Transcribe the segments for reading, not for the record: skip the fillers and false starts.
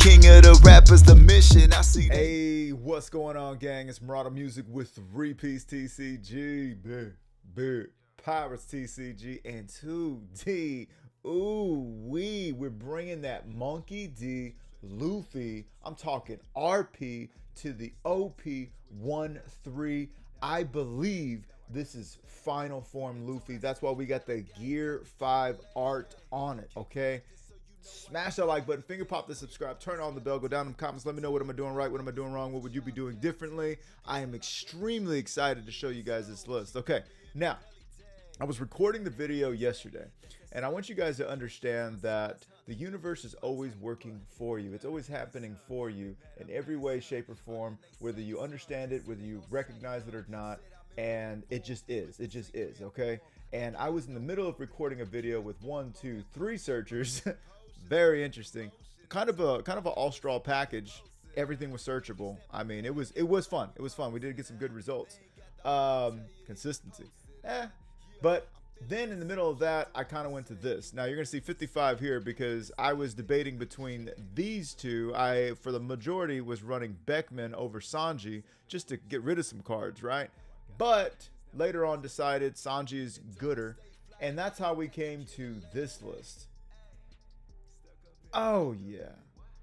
king of the rappers, the mission. I see that. Hey, what's going on, gang? It's Marauder Music with 3-piece TCG, big Pirates TCG, and 2D. Ooh, we're bringing that Monkey D, Luffy. I'm talking RP to the OP13. I believe this is final form Luffy. That's why we got the Gear 5 art on it, okay? Smash that like button, finger pop the subscribe, turn on the bell, go down in the comments, let me know what am I doing right, what am I doing wrong, what would you be doing differently. I am extremely excited to show you guys this list. Okay, now, I was recording the video yesterday, and I want you guys to understand that the universe is always working for you. It's always happening for you in every way, shape, or form, whether you understand it, whether you recognize it or not, and it just is, okay? And I was in the middle of recording a video with 1, 2, 3 searchers. Very interesting, kind of an all-straw package. Everything was searchable. I mean, it was fun. It was fun. We did get some good results. Consistency, but then in the middle of that, I kind of went to this. Now you're gonna see 55 here because I was debating between these two. I, for the majority, was running Beckman over Sanji just to get rid of some cards, right? But later on decided Sanji is gooder, and that's how we came to this list. Oh yeah.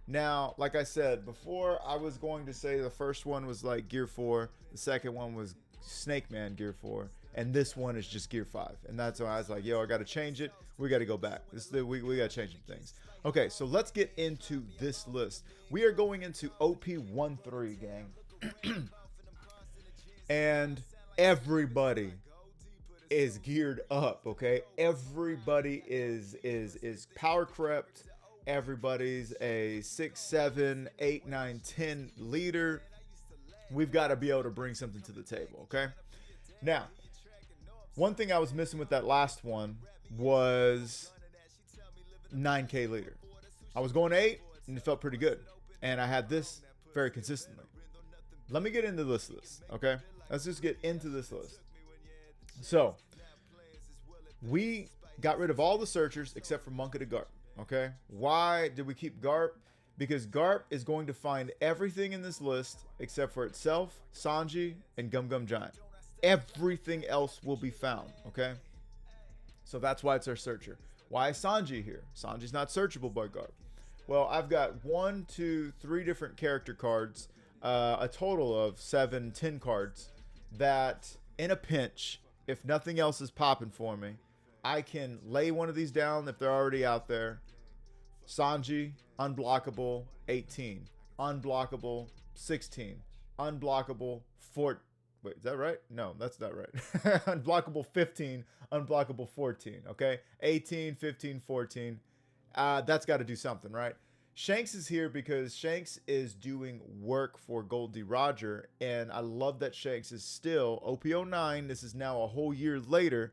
Now, like I said before, I was going to say the first one was like Gear 4, the second one was Snake Man Gear 4, and this one is just Gear 5. And that's why I was like, yo, I got to change it. We got to go back. We got to change some things. Okay, so let's get into this list. We are going into OP13, gang. And everybody is geared up, okay? Everybody is power crept. Everybody's a 6, 7, 8, 9, 10 leader. We've got to be able to bring something to the table, okay? Now, one thing I was missing with that last one was 9K leader. I was going 8, and it felt pretty good. And I had this very consistently. Let me get into this list, okay? Let's just get into this list. So, we got rid of all the searchers except for Monkey D. Garp. Okay, why did we keep Garp? Because Garp is going to find everything in this list except for itself, Sanji, and Gum Gum Giant. Everything else will be found, okay? So that's why it's our searcher. Why is Sanji here? Sanji's not searchable by Garp. Well, I've got 1, 2, 3 different character cards, a total of 7, 10 cards that in a pinch, if nothing else is popping for me, I can lay one of these down if they're already out there. Sanji, unblockable 18, unblockable 16, unblockable 4. Wait, is that right? No, that's not right. Unblockable 15, unblockable 14. Okay, 18, 15, 14. That's got to do something, right? Shanks is here because Shanks is doing work for Gol D Roger, and I love that Shanks is still OP09. This is now a whole year later.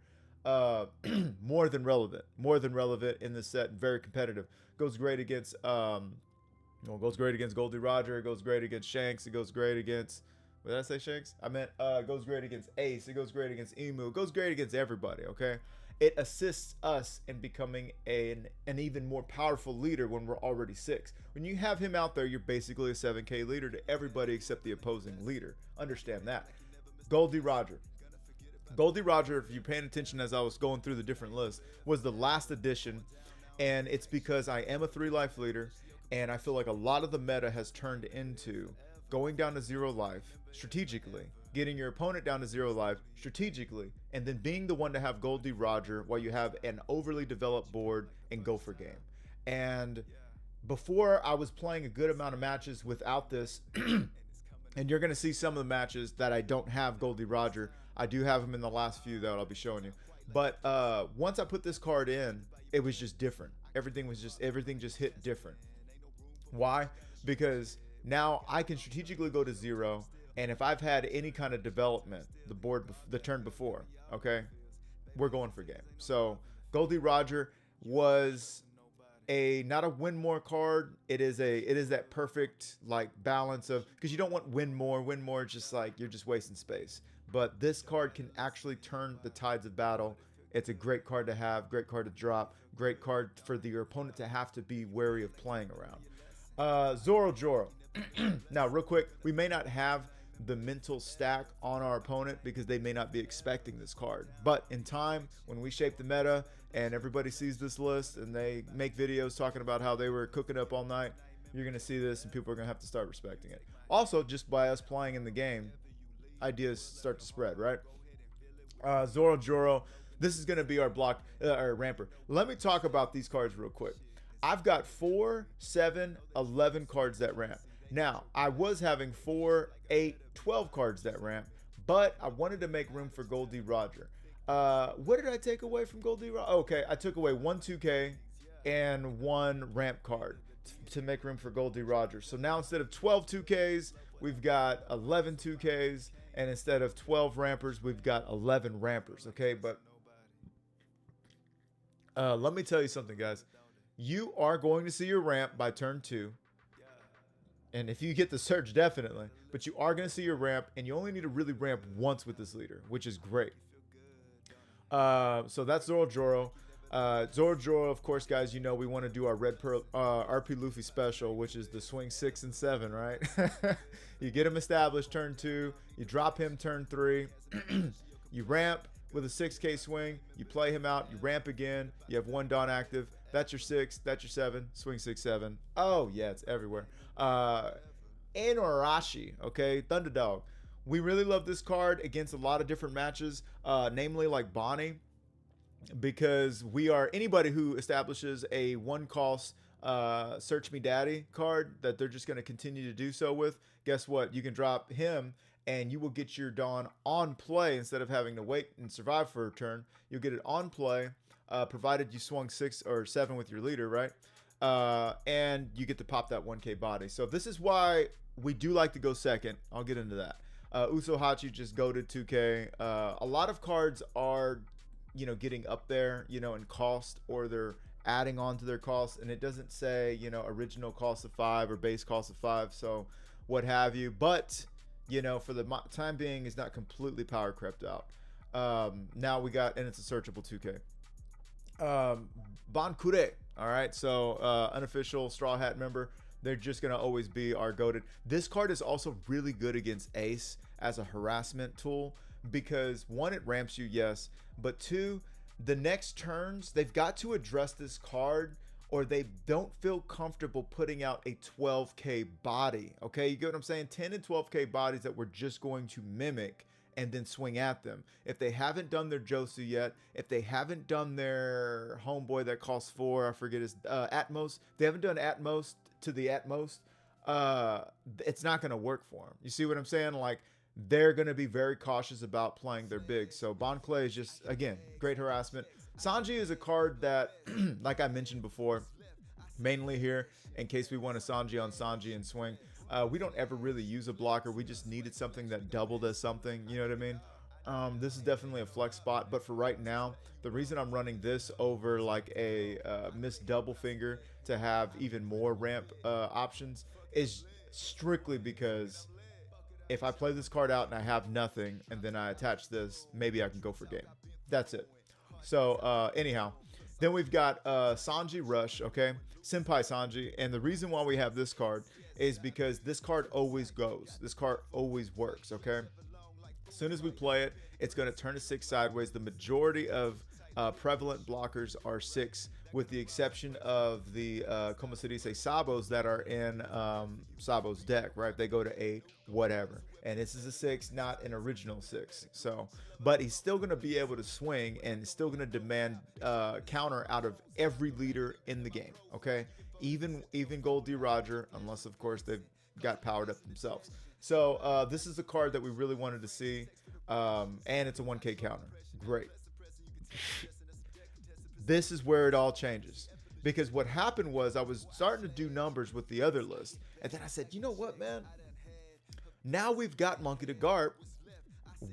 More than relevant in this set. Very competitive. Goes great against goes great against Gol D Roger. It goes great against Shanks. It goes great against, what did I say, Shanks? I meant goes great against Ace. It goes great against Imu. It goes great against everybody. Okay, it assists us in becoming an even more powerful leader when we're already 6. When you have him out there, you're basically a 7K leader to everybody except the opposing leader. Understand that. Gol D Roger. Gol D Roger, if you're paying attention as I was going through the different lists, was the last edition, and it's because I am a 3-life leader, and I feel like a lot of the meta has turned into going down to 0 life strategically, getting your opponent down to 0 life strategically, and then being the one to have Gol D Roger while you have an overly developed board and go for game. And before, I was playing a good amount of matches without this, and you're going to see some of the matches that I don't have Gol D Roger. I do have him in the last few that I'll be showing you. But once I put this card in, it was just different. Everything just hit different. Why? Because now I can strategically go to 0, and if I've had any kind of development, the turn before, okay, we're going for game. So Gol D Roger was not a win more card. It is that perfect like balance of, because you don't want win more just like you're just wasting space. But this card can actually turn the tides of battle. It's a great card to have, great card to drop, great card for your opponent to have to be wary of playing around. Zoro Joro. Now, real quick, we may not have the mental stack on our opponent because they may not be expecting this card. But in time, when we shape the meta and everybody sees this list and they make videos talking about how they were cooking up all night, you're going to see this and people are going to have to start respecting it. Also, just by us playing in the game, ideas start to spread, right? Zoro Joro. This is going to be our block, our ramper. Let me talk about these cards real quick. I've got 4, 7, 11 cards that ramp. Now, I was having 4, 8, 12 cards that ramp, but I wanted to make room for Gol D Roger. What did I take away from Gol D Roger? Okay, I took away 1 2K and 1 ramp card to make room for Gol D Roger. So now instead of 12 2Ks, we've got 11 2Ks, and instead of 12 rampers, we've got 11 rampers, okay? But let me tell you something, guys. You are going to see your ramp by turn 2. And if you get the surge, definitely. But you are going to see your ramp, and you only need to really ramp once with this leader, which is great. So that's Zoro Joro. Zoro Joro, of course, guys, you know we want to do our Red Pearl RP Luffy special, which is the swing 6 and 7, right? You get him established turn 2. You drop him turn 3. You ramp with a 6K swing. You play him out. You ramp again. You have 1 Dawn active. That's your 6. That's your 7. Swing 6, 7. Oh, yeah, it's everywhere. Inuarashi, okay? Thunderdog. We really love this card against a lot of different matches, namely like Bonney, because we are anybody who establishes a 1-cost Search Me Daddy card that they're just going to continue to do so with. Guess what? You can drop him and you will get your Dawn on play instead of having to wait and survive for a turn. You'll get it on play, provided you swung 6 or 7 with your leader, right? And you get to pop that 1K body. So this is why we do like to go second. I'll get into that. Usohachi just goated 2K. A lot of cards are, you know, getting up there, you know, in cost, or they're adding on to their cost, and it doesn't say, you know, original cost of 5 or base cost of 5, so what have you. But, you know, for the time being, it's not completely power crept out. Now we got, and it's a searchable 2K. Bankure. All right, so unofficial Straw Hat member. They're just going to always be our goated. This card is also really good against Ace as a harassment tool because, 1, it ramps you, yes, but 2, the next turns, they've got to address this card or they don't feel comfortable putting out a 12K body, okay? You get what I'm saying? 10 and 12K bodies that we're just going to mimic and then swing at them. If they haven't done their Josu yet, if they haven't done their homeboy that costs 4, I forget his, Atmos, they haven't done Atmos to the Atmos, it's not going to work for them. You see what I'm saying? Like, they're going to be very cautious about playing their big. So Bon Clay is just, again, great harassment. Sanji is a card that, like I mentioned before, mainly here in case we want a Sanji on Sanji and swing. We don't ever really use a blocker. We just needed something that doubled as something. You know what I mean? This is definitely a flex spot. But for right now, the reason I'm running this over like a missed double finger to have even more ramp options is strictly because if I play this card out and I have nothing and then I attach this, maybe I can go for game. That's it. So anyhow, then we've got Sanji Rush, okay? Senpai Sanji. And the reason why we have this card is because this card always goes. This card always works, okay? As soon as we play it, it's going to turn to 6 sideways. The majority of prevalent blockers are 6, with the exception of the como se dice, Sabos that are in Sabo's deck, right? They go to 8, whatever. And this is a 6, not an original 6. So, but he's still going to be able to swing and still going to demand counter out of every leader in the game, okay? Even Gol D Roger, unless of course they've got powered up themselves. So this is the card that we really wanted to see, and it's a 1K counter. Great. This is where it all changes, because what happened was I was starting to do numbers with the other list, and then I said, you know what, man? Now we've got Monkey to Garp.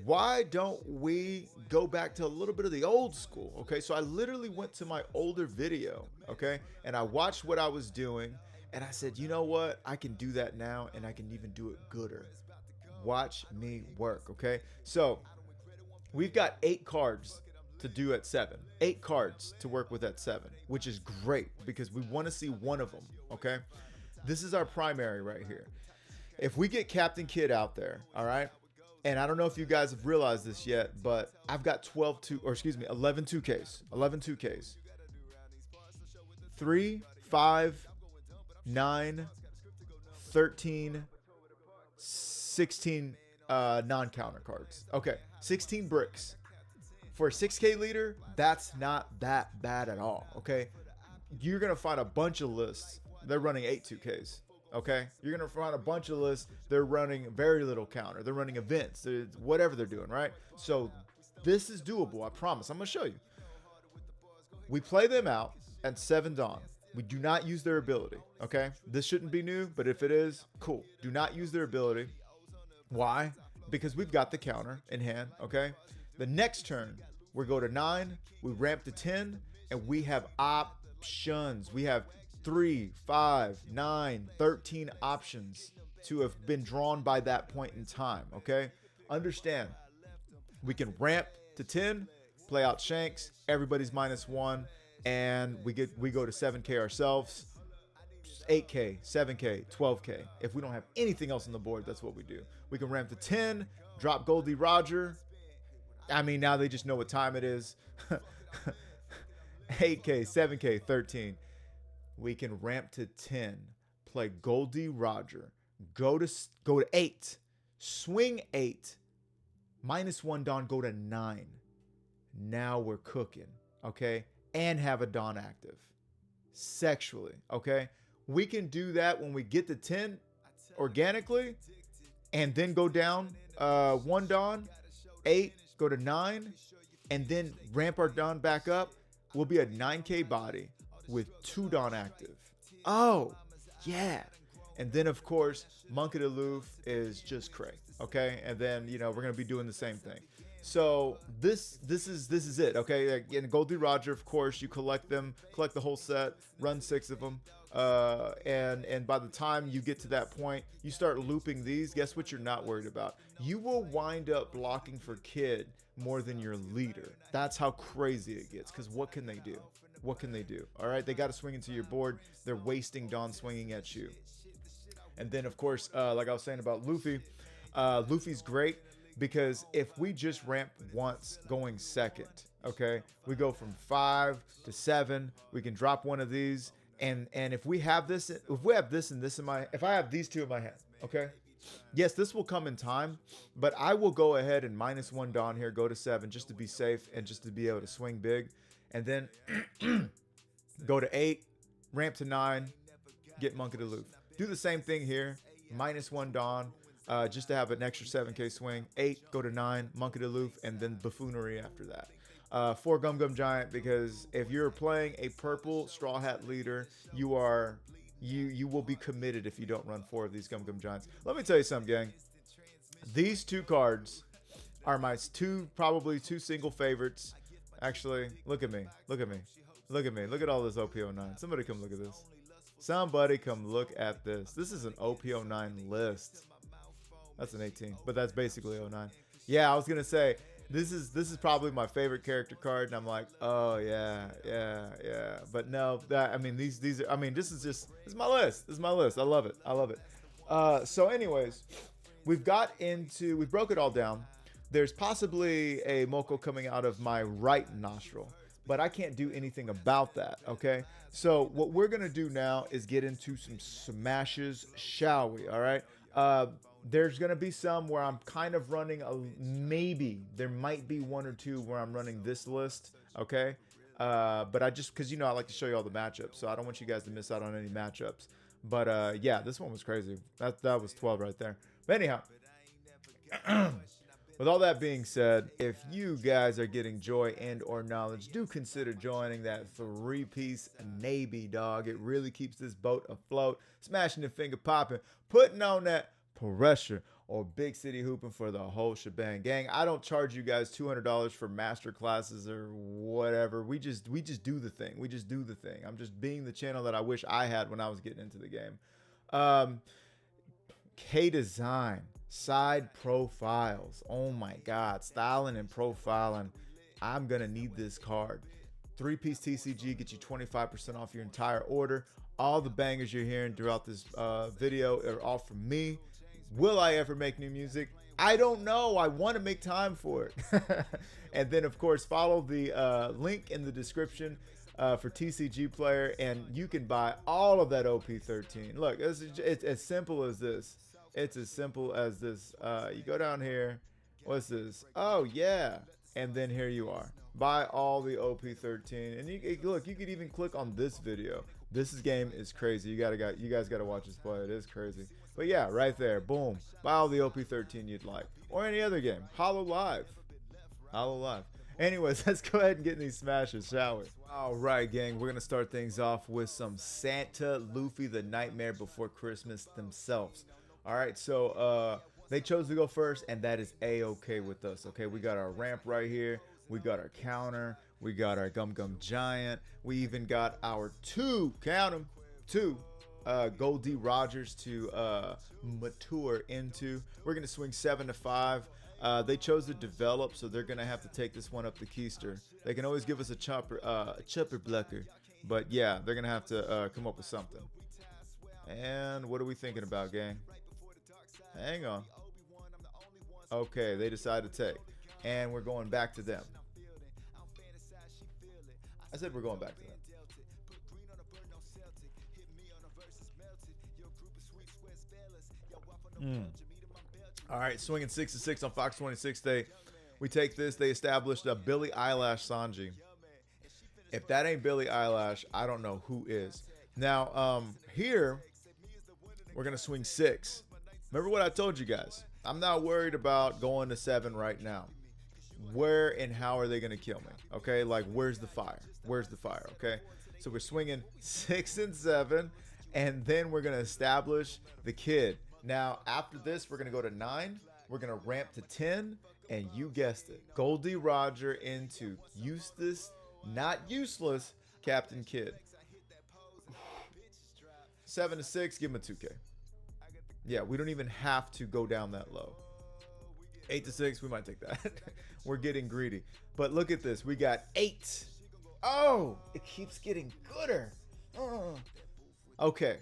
Why don't we go back to a little bit of the old school? Okay, so I literally went to my older video, okay, and I watched what I was doing, and I said, you know what? I can do that now, and I can even do it gooder. Watch me work, okay? So we've got 8 cards to do at 7. 8 cards to work with at 7, which is great because we want to see one of them, okay? This is our primary right here. If we get Captain Kid out there, all right, and I don't know if you guys have realized this yet, but I've got 11 2Ks. 11 2Ks. 3, 5, 9, 13, 16 non-counter cards. Okay, 16 bricks. For a 6K leader, that's not that bad at all, okay? You're going to find a bunch of lists. They're running 8 2Ks, okay? You're going to find a bunch of lists. They're running very little counter. They're running events, whatever they're doing, right? So this is doable, I promise. I'm going to show you. We play them out at 7 Dawn. We do not use their ability, okay? This shouldn't be new, but if it is, cool. Do not use their ability. Why? Because we've got the counter in hand, okay? The next turn, we go to 9, we ramp to 10, and we have options. We have 3, 5, 9, 13 options to have been drawn by that point in time, okay? Understand, we can ramp to 10, play out Shanks, everybody's -1, and we go to 7K ourselves, 8K, 7K, 12K. If we don't have anything else on the board, that's what we do. We can ramp to 10, drop Gol D Roger. I mean, now they just know what time it is. 8K, 7K, 13. We can ramp to 10, play Gol D Roger, go to 8, swing 8, -1 Dawn, go to 9. Now we're cooking, okay? And have a Dawn active sexually, okay? We can do that when we get to 10 organically and then go down 1 Dawn, 8, go to 9, and then ramp our Dawn back up. We'll be a 9K body with 2 Dawn active. Oh, yeah. And then, of course, Monk at Aloof is just cray, okay? And then, you know, we're going to be doing the same thing. So this is it, okay? Again, Gol D Roger, of course, you collect them, collect the whole set, run 6 of them. And by the time you get to that point, you start looping these. Guess what you're not worried about? You will wind up blocking for Kid more than your leader. That's how crazy it gets, because what can they do? What can they do? All right, they got to swing into your board. They're wasting Dawn swinging at you. And then, of course, like I was saying about Luffy, Luffy's great because if we just ramp once going second, okay, we go from 5 to 7, we can drop one of these. And if we have this, if I have these 2 in my hand, okay, yes, this will come in time, but I will go ahead and -1 Dawn here, go to 7 just to be safe and just to be able to swing big, and then go to 8, ramp to 9, get Monk at Aloof. Do the same thing here, -1 Dawn, just to have an extra 7K swing. 8, go to 9, Monk at Aloof, and then buffoonery after that. 4 Gum Gum Giant, because if you're playing a purple Straw Hat leader, you will be committed if you don't run 4 of these Gum Gum Giants. Let me tell you something, gang. These 2 cards are my probably two single favorites. Actually, look at me. Look at me. Look at me. Look at all this OP09. Somebody come look at this. Somebody come look at this. This is an OP09 list. That's an 18, but that's basically 09. Yeah, I was gonna say this is probably my favorite character card, and I'm like, oh yeah. But no, these are. I mean, this is my list. This is my list. I love it. So, anyways, we broke it all down. There's possibly a Moko coming out of my right nostril, but I can't do anything about that, okay? So what we're going to do now is get into some smashes, shall we, all right? There's going to be some where I'm kind of running, there might be 1 or 2 where I'm running this list, okay? But because, I like to show you all the matchups, so I don't want you guys to miss out on any matchups. But, yeah, this one was crazy. That was 12 right there. But anyhow, with all that being said, if you guys are getting joy and or knowledge, do consider joining that 3-piece Navy, dog. It really keeps this boat afloat, smashing the finger popping, putting on that pressure, or big city hooping for the whole shebang. Gang, I don't charge you guys $200 for master classes or whatever. We just do the thing. We just do the thing. I'm just being the channel that I wish I had when I was getting into the game. K-Design. Side profiles. Oh my God. Styling and profiling. I'm going to need this card. 3-piece TCG. Get you 25% off your entire order. All the bangers you're hearing throughout this video are all from me. Will I ever make new music? I don't know. I want to make time for it. And then, of course, follow the link in the description for TCG Player, and you can buy all of that OP13. Look, it's as simple as this. It's as simple as this. You go down here. What's this? Oh, yeah. And then here you are. Buy all the OP13. And look, you could even click on this video. This game is crazy. You guys gotta watch this play. It is crazy. But yeah, right there. Boom. Buy all the OP13 you'd like. Or any other game. Hollow Live. Hollow Live. Anyways, let's go ahead and get in these smashes, shall we? Alright, gang. We're gonna start things off with some Santa, Luffy, the Nightmare Before Christmas themselves. Alright, so they chose to go first, and that is a-okay with us. Okay, we got our ramp right here. We got our counter. We got our Gum Gum Giant. We even got our two Gol D Rogers to mature into. We're going to swing 7 to 5. They chose to develop, so they're going to have to take this one up the keister. They can always give us a chopper blocker. But yeah, they're going to have to come up with something. And what are we thinking about, gang? Hang on. Okay, they decided to take. And we're going back to them. I said we're going back to them. All right, swinging 6 to 6 on Fox 26 Day. We take this. They established a Billie Eyelash Sanji. If that ain't Billie Eyelash, I don't know who is. Now, here we're gonna swing 6. Remember what I told you guys? I'm not worried about going to 7 right now. Where and how are they going to kill me? Okay, like where's the fire? Where's the fire? Okay, so we're swinging 6 and 7, and then we're going to establish the kid. Now, after this, we're going to go to 9. We're going to ramp to 10, and you guessed it. Gol D Roger into Eustace, not useless, Captain Kidd. 7 to 6, give him a 2K. Yeah, we don't even have to go down that low. 8 to 6, we might take that. We're getting greedy. But look at this. We got 8. Oh, it keeps getting gooder. Okay.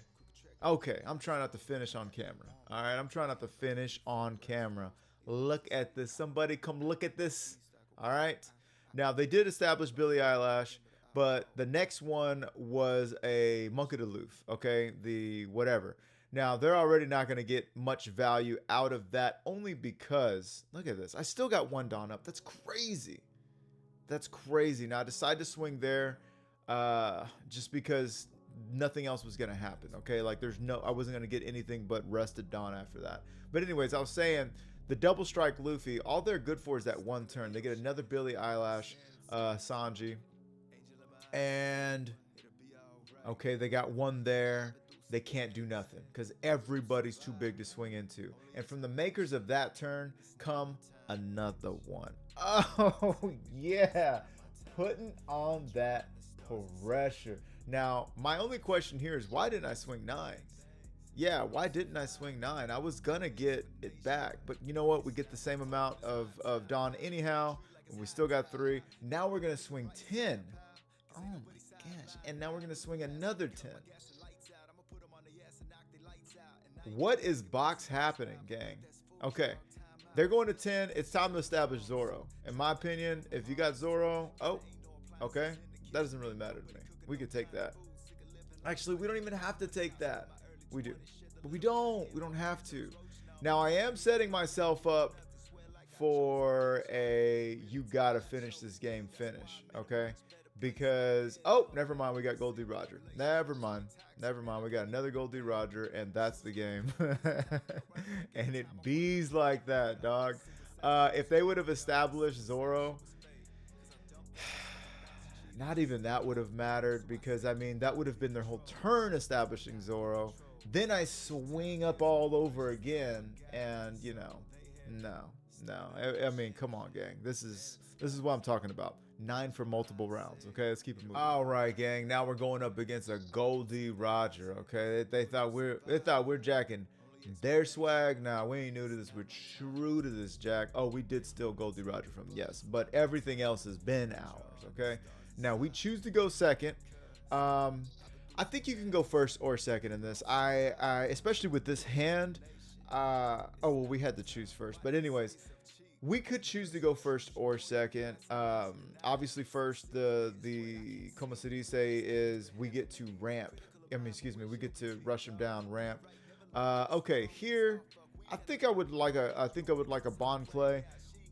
Okay, I'm trying not to finish on camera. All right, I'm trying not to finish on camera. Look at this. Somebody come look at this. All right. Now, they did establish Billie Eyelash, but the next one was a Monkey de Loof. Okay, the whatever. Now, they're already not going to get much value out of that only because, look at this. I still got 1 Dawn up. That's crazy. That's crazy. Now, I decided to swing there just because nothing else was going to happen, okay? Like, I wasn't going to get anything but Rested Dawn after that. But anyways, I was saying, the Double Strike Luffy, all they're good for is that 1 turn. They get another Billie Eyelash Sanji. And, okay, they got 1 there. They can't do nothing because everybody's too big to swing into. And from the makers of that turn come another one. Oh, yeah. Putting on that pressure. Now, my only question here is why didn't I swing 9? Yeah, why didn't I swing 9? I was going to get it back. But you know what? We get the same amount of Dawn anyhow. And we still got 3. Now we're going to swing 10. Oh, my gosh. And now we're going to swing another 10. What is box happening, gang? Okay, they're going to 10. It's time to establish Zoro. In my opinion, if you got Zoro, oh, okay, that doesn't really matter to me. We could take that. Actually, we don't even have to take that. We do, but we don't. We don't have to. Now, I am setting myself up for a you gotta finish this game finish, okay? Because, oh, never mind, we got Gol D Roger. Never mind, we got another Gol D Roger, and that's the game. And it bees like that, dog. If they would have established Zoro, not even that would have mattered, because, I mean, that would have been their whole turn establishing Zoro. Then I swing up all over again, and, you know, no. I mean, come on, gang. This is what I'm talking about. 9 for multiple rounds. Okay, let's keep it moving. All right, gang. Now we're going up against a Gol D Roger. Okay, they thought we're jacking their swag. Nah, we ain't new to this. We're true to this, Jack. Oh, we did steal Gol D Roger from, yes, but everything else has been ours. Okay, now we choose to go second. I think you can go first or second in this. I especially with this hand. Oh well, we had to choose first, but anyways, we could choose to go first or second. Obviously, first the como se dice is we get to ramp. I mean, excuse me, we get to rush him down ramp. Okay, here, I think I would like a Bond Clay.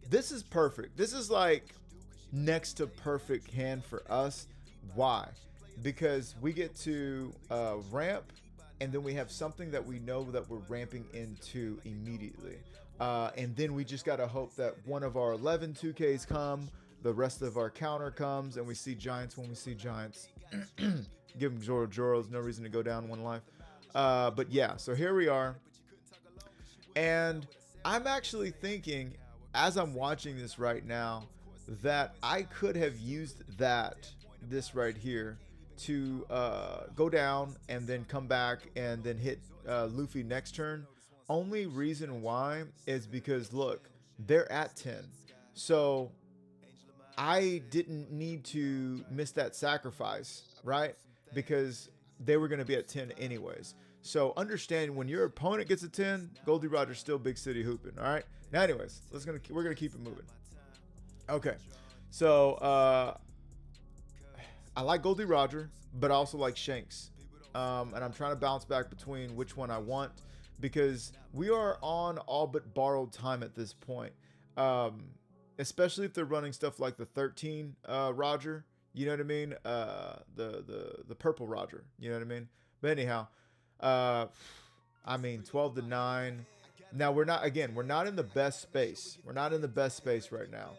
This is perfect. This is like next to perfect hand for us. Why? Because we get to ramp, and then we have something that we know that we're ramping into immediately. And then we just got to hope that one of our 11 2Ks come, the rest of our counter comes, and we see giants when we see giants. Give him Zoro. There's no reason to go down one life. But yeah, so here we are. And I'm actually thinking, as I'm watching this right now, that I could have used this right here, to go down and then come back and then hit Luffy next turn. Only reason why is because, look, they're at 10. So I didn't need to miss that sacrifice, right? Because they were going to be at 10 anyways. So understand, when your opponent gets a 10, Gol D Roger's still big city hooping, all right? Now anyways, we're going to keep it moving. Okay. So I like Gol D Roger, but I also like Shanks. And I'm trying to bounce back between which one I want, because we are on all but borrowed time at this point. Especially if they're running stuff like the 13 Roger, you know what I mean? The purple Roger, you know what I mean? But anyhow, I mean, 12 to 9. Now we're not in the best space. We're not in the best space right now.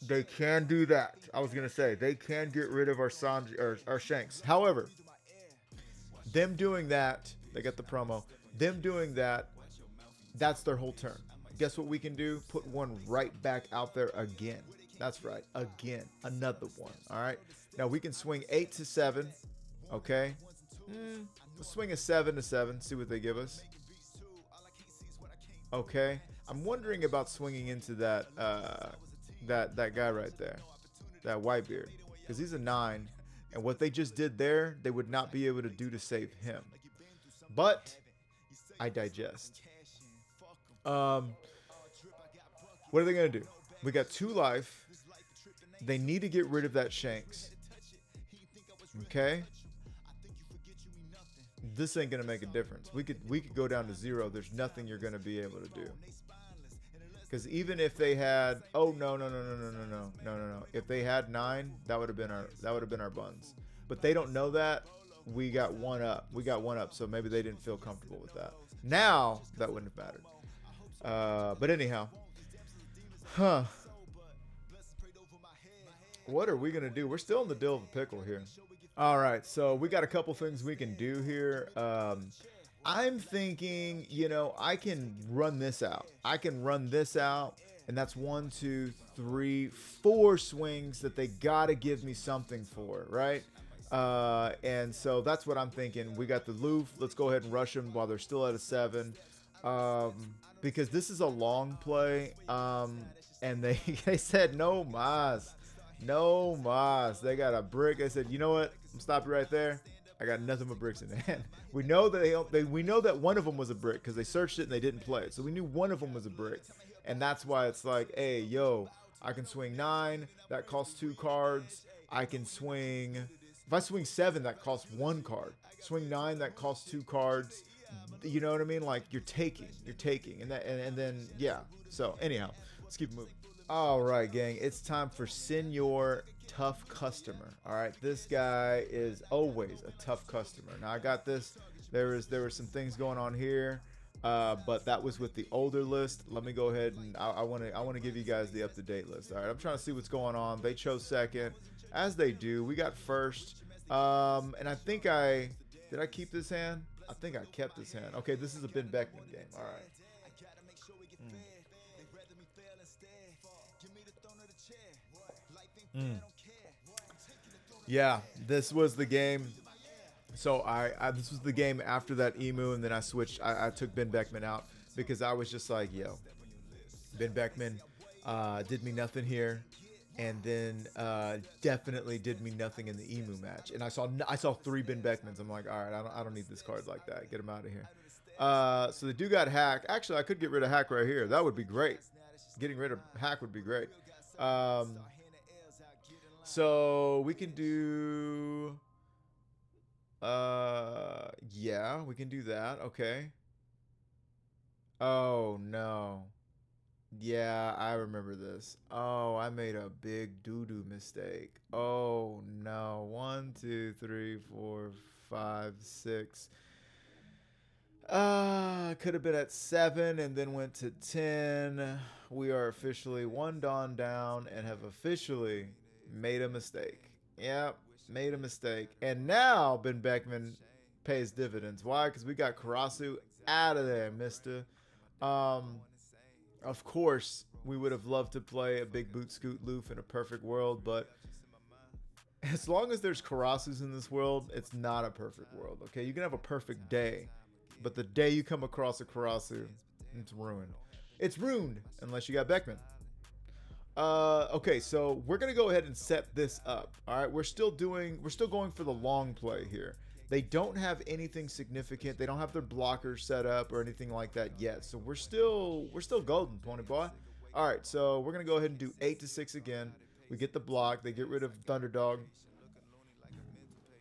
They can do that. I was gonna say they can get rid of our Sanji or our Shanks. However, them doing that, they got the promo. Them doing that, that's their whole turn. Guess what we can do? Put one right back out there again. That's right, again, another one. All right. Now we can swing 8 to 7. Okay. Let's swing a 7 to 7. See what they give us. Okay. I'm wondering about swinging into that. That guy right there, that Whitebeard, because he's a 9, and what they just did there, they would not be able to do to save him. But I digest. What are they gonna do? We got 2 life. They need to get rid of that Shanks. Okay. This ain't gonna make a difference. We could go down to 0. There's nothing you're gonna be able to do. Because even if they had, no. If they had 9, that would have been our buns. But they don't know that. We got one up. So maybe they didn't feel comfortable with that. Now that wouldn't have mattered. But anyhow, what are we gonna do? We're still in the dill of a pickle here. All right, so we got a couple things we can do here. I'm thinking, I can run this out. And that's 1, 2, 3, 4 swings that they gotta give me something for, right? And so that's what I'm thinking. We got the Luffy. Let's go ahead and rush them while they're still at a 7, because this is a long play. And they said no mas. They got a brick. I said, you know what? I'm stopping right there. I got nothing but bricks in hand. We know that we know that one of them was a brick because they searched it and they didn't play it. So we knew one of them was a brick, and that's why it's like, hey, yo, I can swing 9. That costs 2 cards. I can swing. If I swing 7, that costs 1 card. Swing 9, that costs 2 cards. You know what I mean? Like you're taking, and then yeah. So anyhow, let's keep moving. All right, gang. It's time for Senor Tough Customer. All right, this guy is always a tough customer. Now I got this. There were some things going on here, but that was with the older list. Let me go ahead and I want to give you guys the up-to-date list. All right, I'm trying to see what's going on. They chose second, as they do. We got first, and I think did I keep this hand? I think I kept this hand. Okay, this is a Ben Beckman game. All right. Yeah, this was the game. So this was the game after that Imu, and then I switched. I took Ben Beckman out because I was just like, yo, Ben Beckman did me nothing here. and then definitely did me nothing in the Emu match. And I saw 3 Ben Beckmans. I'm like, all right, I don't need this card like that. Get him out of here. So the dude got Hack. Actually, I could get rid of Hack right here. That would be great. Getting rid of Hack would be great. So we can do. Yeah, we can do that. Okay. Oh no. Yeah, I remember this. Oh, I made a big doo-doo mistake. Oh no. 1, 2, 3, 4, 5, 6. Could have been at 7 and then went to 10. We are officially 1 dawn down and have officially made a mistake. Yep, made a mistake. And now Ben Beckman pays dividends. Why? Because we got Karasu out of there, mister. Of course, we would have loved to play a big boot scoot Luffy in a perfect world, but as long as there's Karasus in this world, it's not a perfect world, okay? You can have a perfect day, but the day you come across a Karasu, it's ruined. It's ruined unless you got Beckman. Okay, so we're gonna go ahead and set this up. All right, we're still going for the long play here. They don't have anything significant. They don't have their blockers set up or anything like that yet. So we're still golden, Pony Boy. All right, so we're gonna go ahead and do 8 to 6 again. We get the block. They get rid of Thunderdog,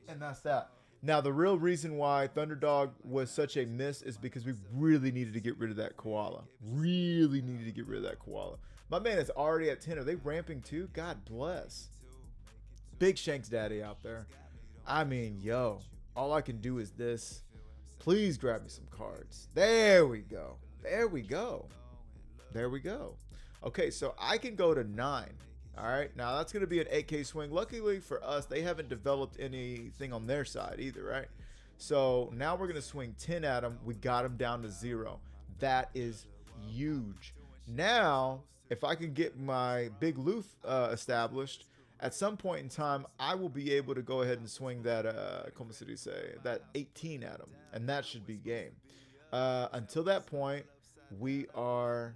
and that's that. Now the real reason why Thunderdog was such a miss is because we really needed to get rid of that koala. Really needed to get rid of that koala. My man is already at 10. Are they ramping too? God bless. Big Shanks daddy out there. I mean, yo. All I can do is this. Please grab me some cards. There we go. There we go. There we go. Okay, so I can go to 9. All right, now that's going to be an 8K swing. Luckily for us, they haven't developed anything on their side either, right? So now we're going to swing 10 at them. We got them down to 0. That is huge. Now, if I can get my big Luffy established, at some point in time, I will be able to go ahead and swing that, como se dice, that 18 at him, and that should be game. Until that point, we got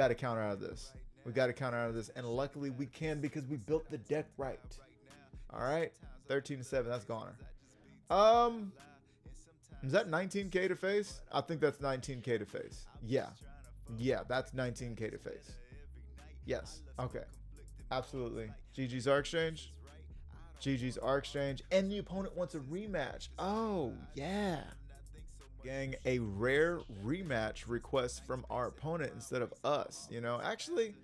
to counter out of this. We got to counter out of this, and luckily we can because we built the deck right. All right, 13 to 7. That's goner. Is that 19K to face? I think that's 19K to face. Yeah, that's 19K to face. Yes. Okay. Absolutely. GG's our exchange. GG's our exchange. And the opponent wants a rematch. Oh, yeah. Gang, a rare rematch request from our opponent instead of us. You know, actually,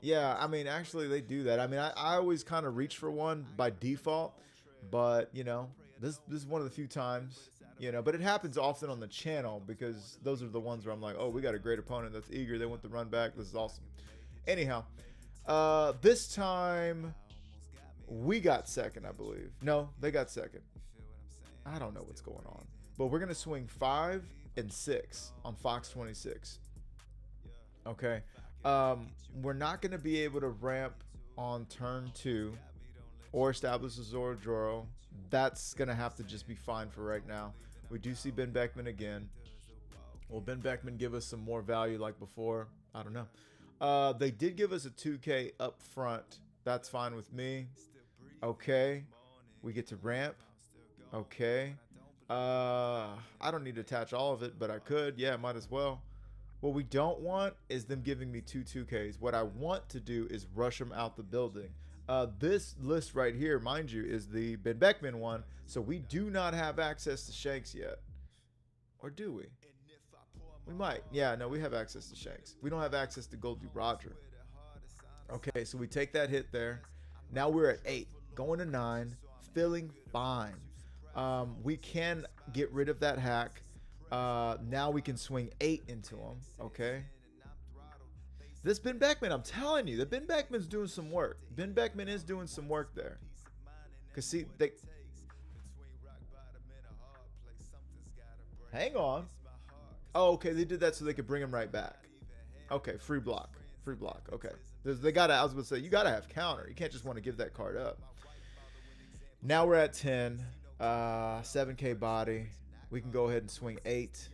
yeah, I mean, actually, they do that. I mean, I always kind of reach for one by default. But, you know, this is one of the few times, you know, but it happens often on the channel because those are the ones where I'm like, oh, we got a great opponent that's eager. They want the run back. This is awesome. Anyhow. This time we got second, I believe. No, they got second. I don't know what's going on, but we're going to swing 5 and 6 on Fox 26. Okay. We're not going to be able to ramp on turn 2 or establish a Zoro. That's going to have to just be fine for right now. We do see Ben Beckman again. Will Ben Beckman give us some more value like before? I don't know. They did give us a 2K up front. That's fine with me. Okay. We get to ramp. Okay. I don't need to attach all of it, but I could. Yeah, might as well. What we don't want is them giving me 2Ks. What I want to do is rush them out the building. This list right here, mind you, is the Ben Beckman one. So we do not have access to Shanks yet. Or do we? We might. Yeah, no, we have access to Shanks. We don't have access to Gol D Roger. Okay, so we take that hit there. Now we're at 8. Going to 9. Feeling fine. We can get rid of that hack. Now we can swing 8 into him. Okay. This Ben Beckman, I'm telling you, the Ben Beckman's doing some work. Ben Beckman is doing some work there. Because, see, they... Hang on. Oh, okay, they did that so they could bring him right back. Okay, free block. Free block, okay. They gotta, I was going to say, you got to have counter. You can't just want to give that card up. Now we're at 10. 7K body. We can go ahead and swing 8.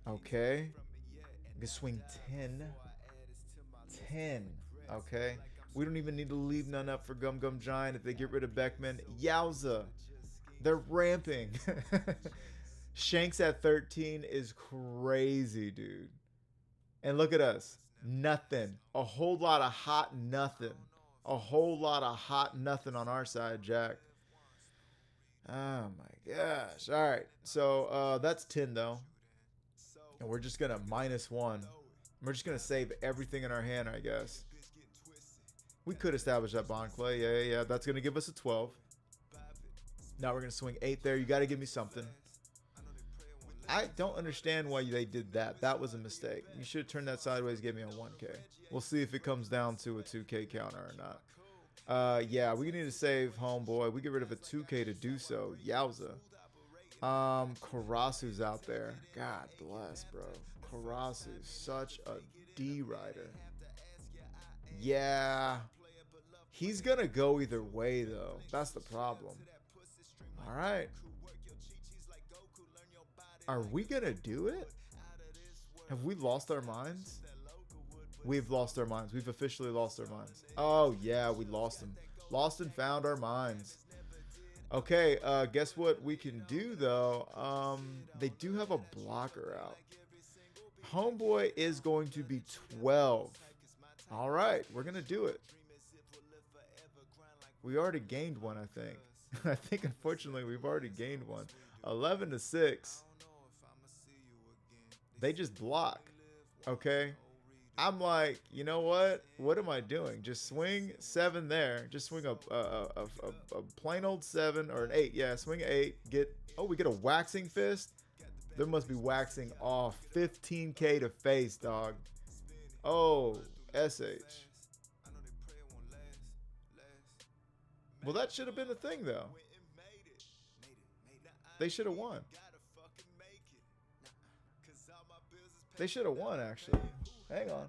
Okay. We can swing 10. 10. Okay. We don't even need to leave none up for Gum Gum Giant if they get rid of Beckman. Yowza. They're ramping. Shanks at 13 is crazy, dude. And look at us. Nothing. A whole lot of hot nothing. A whole lot of hot nothing on our side, Jack. Oh my gosh. All right. So that's 10 though. And we're just going to -1. We're just going to save everything in our hand, I guess. We could establish that bond play. Yeah. That's going to give us a 12. Now we're going to swing 8 there. You got to give me something. I don't understand why they did that. That was a mistake. You should have turned that sideways, gave me a 1K. We'll see if it comes down to a 2K counter or not. Yeah, we need to save homeboy. We get rid of a 2K to do so. Yowza. Karasu's out there. God bless, bro. Karasu's such a D rider. Yeah. He's going to go either way, though. That's the problem. All right. Are we going to do it? Have we lost our minds? We've lost our minds. We've officially lost our minds. Oh, yeah, we lost them. Lost and found our minds. Okay, guess what we can do, though? They do have a blocker out. Homeboy is going to be 12. All right, we're going to do it. We already gained one, I think. I think, unfortunately, we've already gained one. 11 to 6. They just block. Okay. I'm like, you know what? What am I doing? Just swing 7 there. Just swing a plain old 7 or an 8. Yeah, swing 8. We get a waxing fist. There must be waxing off. 15K to face, dog. Oh, SH. Well, that should have been the thing, though. They should have won. They should have won, actually. Hang on.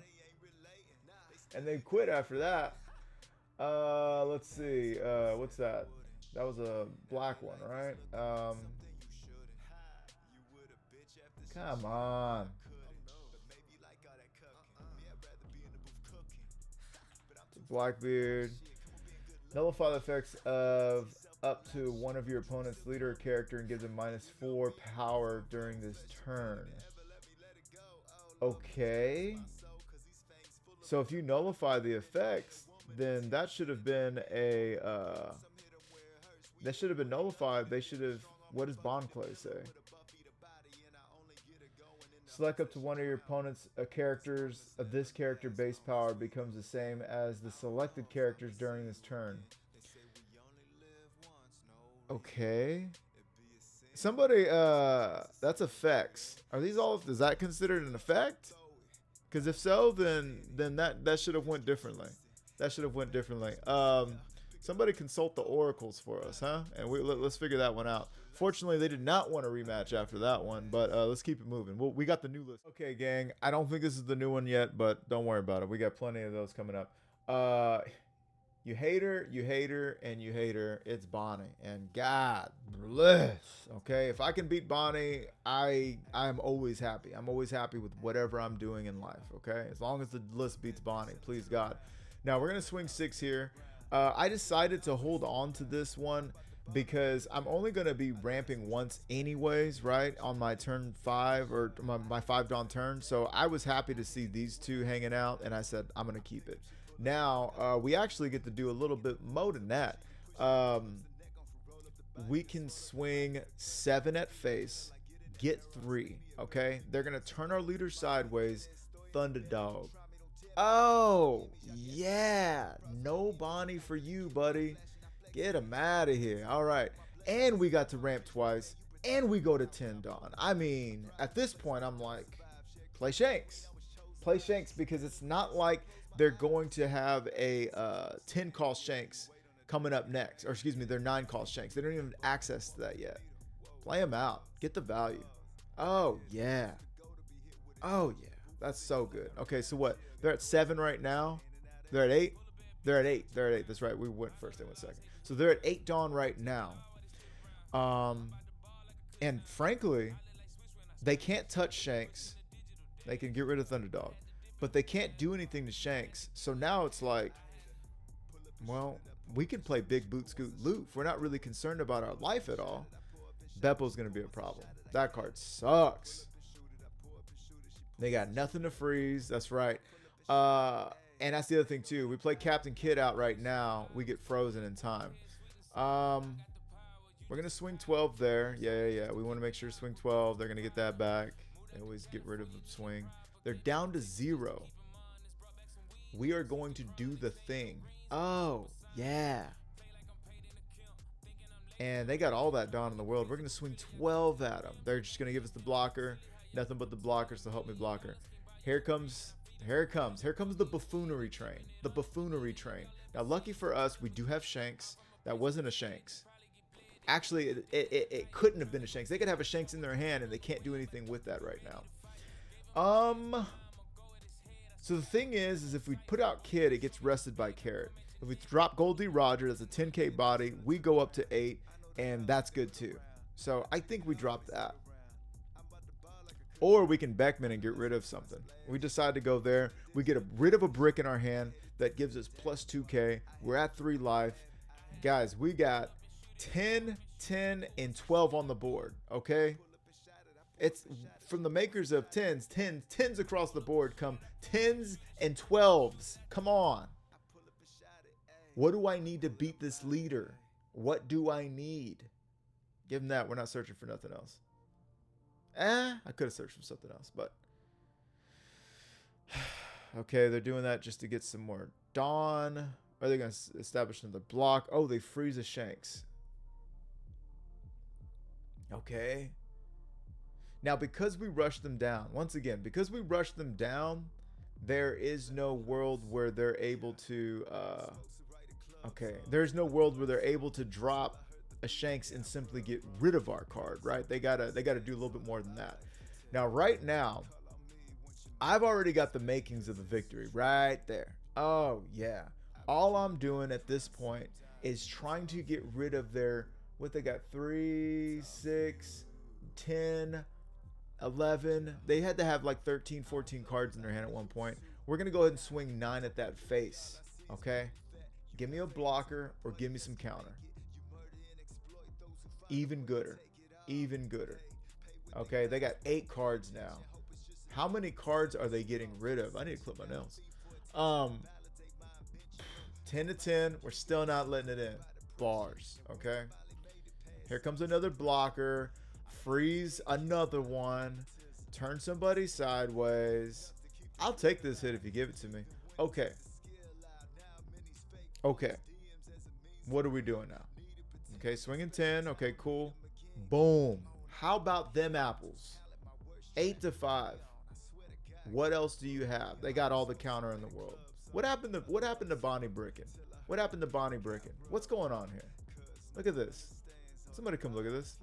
And they quit after that. Let's see. What's that? That was a black one, right? Come on. Blackbeard. Nullify the effects of up to one of your opponent's leader character and gives them -4 power during this turn. Okay. So if you nullify the effects, then that should have been a that should have been nullified. They should have. What does Bond Clay say? Select up to one of your opponent's characters of this character base power becomes the same as the selected characters during this turn. Okay. Somebody, that's effects. Are these all, is that considered an effect? Because if so, then that should have went differently. That should have went differently. Somebody consult the oracles for us, huh? And let's figure that one out. Fortunately, they did not want a rematch after that one, but let's keep it moving. We got the new list. Okay, gang. I don't think this is the new one yet, but don't worry about it. We got plenty of those coming up. You hate her, and you hate her. It's Bonney. And God bless. Okay, if I can beat Bonney, I'm always happy. I'm always happy with whatever I'm doing in life. Okay, as long as the list beats Bonney, please God. Now we're gonna swing 6 here. I decided to hold on to this one because I'm only gonna be ramping once anyways, right? On my turn 5 or my 5 dawn turn. So I was happy to see these two hanging out, and I said I'm gonna keep it. Now, we actually get to do a little bit more than that. We can swing 7 at face, get 3, okay? They're going to turn our leader sideways, Thunder Dog. Oh, yeah. No Bonney for you, buddy. Get him out of here. All right. And we got to ramp twice, and we go to 10 dawn. I mean, at this point, I'm like, play Shanks. Play Shanks, because it's not like they're going to have a 10 call Shanks coming up next. Or excuse me, they're 9 call Shanks. They don't even have access to that yet. Play them out. Get the value. Oh, yeah. Oh, yeah. That's so good. Okay, so what? They're at 7 right now. They're at 8. They're at 8. They're at 8. That's right. We went first. They went second. So they're at 8 dawn right now. And frankly, they can't touch Shanks. They can get rid of Thunderdog. but they can't do anything to Shanks. So now it's like, well, we can play Big Boot Scoot Loof. We're not really concerned about our life at all. Beppo's going to be a problem. That card sucks. They got nothing to freeze. That's right. And that's the other thing, too. We play Captain Kidd out right now. We get frozen in time. We're going to swing 12 there. Yeah. We want to make sure to swing 12. They're going to get that back. They always get rid of the swing. They're down to 0. We are going to do the thing. Oh, yeah. And they got all that Dawn in the world. We're going to swing 12 at them. They're just going to give us the blocker. Nothing but the blockers to help me blocker. Here it comes the buffoonery train. The buffoonery train. Now, lucky for us, we do have Shanks. That wasn't a Shanks. Actually, it couldn't have been a Shanks. They could have a Shanks in their hand, and they can't do anything with that right now. So the thing is if we put out Kid, it gets rested by Carrot. If we drop Gol D Roger, that's a 10k body. We go up to 8, and that's good too. So I think we drop that. Or we can Beckman and get rid of something. We decide to go there. We get rid of a brick in our hand that gives us plus 2k. We're at 3 life. Guys, we got 10, 10, and 12 on the board, okay? It's from the makers of 10s across the board come 10s and 12s. Come on. What do I need to beat this leader? What do I need? Give them that. We're not searching for nothing else. I could have searched for something else, but okay, they're doing that just to get some more Dawn. Are they going to establish another block? Oh, they freeze a Shanks. Okay. Now, because we rushed them down, once again, because we rushed them down, there is no world where they're able to, there's no world where they're able to drop a Shanks and simply get rid of our card, right? They gotta do a little bit more than that. Now, right now, I've already got the makings of the victory right there. Oh, yeah. All I'm doing at this point is trying to get rid of their, what they got, 3, 6, 10, 11. They had to have like 13, 14 cards in their hand at one point. We're going to go ahead and swing 9 at that face, okay? Give me a blocker or give me some counter. Even gooder. Even gooder. Okay, they got 8 cards now. How many cards are they getting rid of? I need to clip my nails. 10 to 10. We're still not letting it in. Bars, okay? Here comes another blocker. Freeze another one. Turn somebody sideways. I'll take this hit if you give it to me. Okay. Okay. What are we doing now? Okay, swinging 10. Okay, cool. Boom. How about them apples? 8 to 5. What else do you have? They got all the counter in the world. What happened to Bonney bricking? What happened to Bonney bricking? What's going on here? Look at this. Somebody come look at this.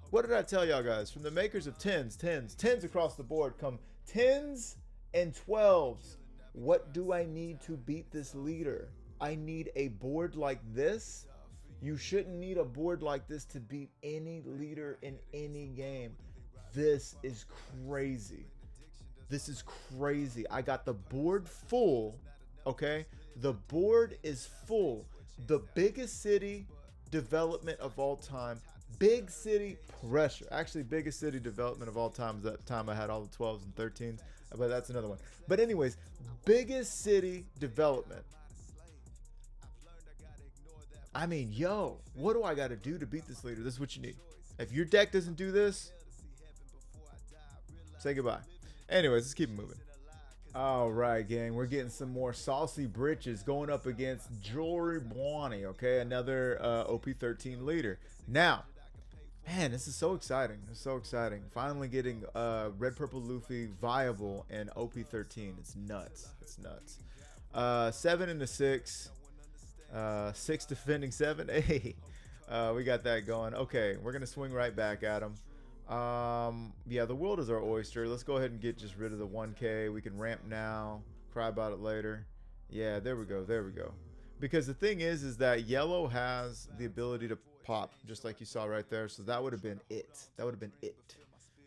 What did I tell y'all guys? From the makers of 10s across the board come 10s and 12s. What do I need to beat this leader? I need a board like this. You shouldn't need a board like this to beat any leader in any game. This is crazy. This is crazy. I got the board full, okay? The board is full. The biggest city development of all time. Big city pressure. Actually, biggest city development of all time is that time I had all the 12s and 13s. But that's another one. But anyways, biggest city development. I mean, yo, what do I got to do to beat this leader? This is what you need. If your deck doesn't do this, say goodbye. Anyways, let's keep moving. All right, gang. We're getting some more saucy britches going up against Zoro Bonney, okay? Another OP13 leader. Now, man, this is so exciting. It's so exciting. Finally getting Red Purple Luffy viable in OP13. It's nuts. It's nuts. 7 into 6. 6 defending 7. Hey, we got that going. Okay, we're going to swing right back at him. Yeah, the world is our oyster. Let's go ahead and get just rid of the 1k. We can ramp now, cry about it later. Yeah, there we go. There we go. Because the thing is that yellow has the ability to pop, just like you saw right there. So that would have been it. That would have been it.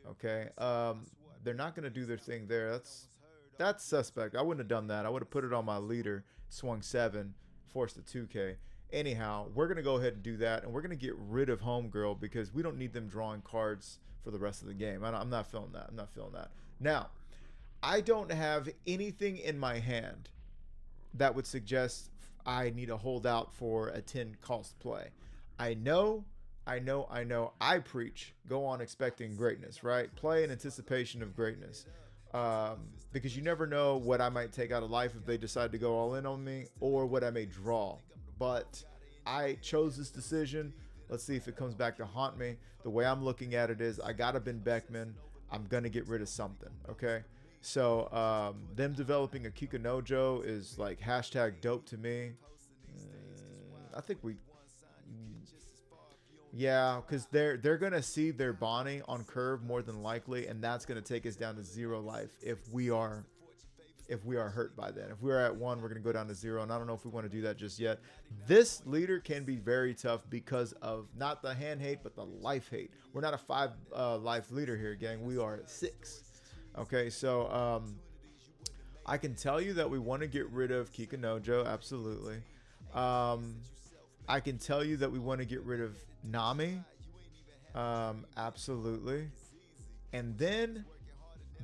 Okay. They're not going to do their thing there. That's suspect. I wouldn't have done that. I would have put it on my leader, swung 7, forced a 2K. Anyhow, we're going to go ahead and do that, and we're going to get rid of Homegirl because we don't need them drawing cards for the rest of the game. I'm not feeling that. I'm not feeling that. Now, I don't have anything in my hand that would suggest I need to hold out for a 10 cost play. I preach, go on expecting greatness, right? Play in anticipation of greatness. Because you never know what I might take out of life if they decide to go all in on me, or what I may draw. But I chose this decision. Let's see if it comes back to haunt me. The way I'm looking at it is I got a Ben Beckman. I'm going to get rid of something, okay? So them developing a Kikunojo is like hashtag dope to me. I think we... Yeah, because they're going to see their Bonney on curve more than likely, and that's going to take us down to 0 life if we are hurt by then. If we're at 1, we're going to go down to 0, and I don't know if we want to do that just yet. This leader can be very tough because of not the hand hate, but the life hate. We're not a 5 life leader here, gang. We are at 6. Okay, so I can tell you that we want to get rid of Kikunojo, absolutely. I can tell you that we want to get rid of Nami, absolutely. And then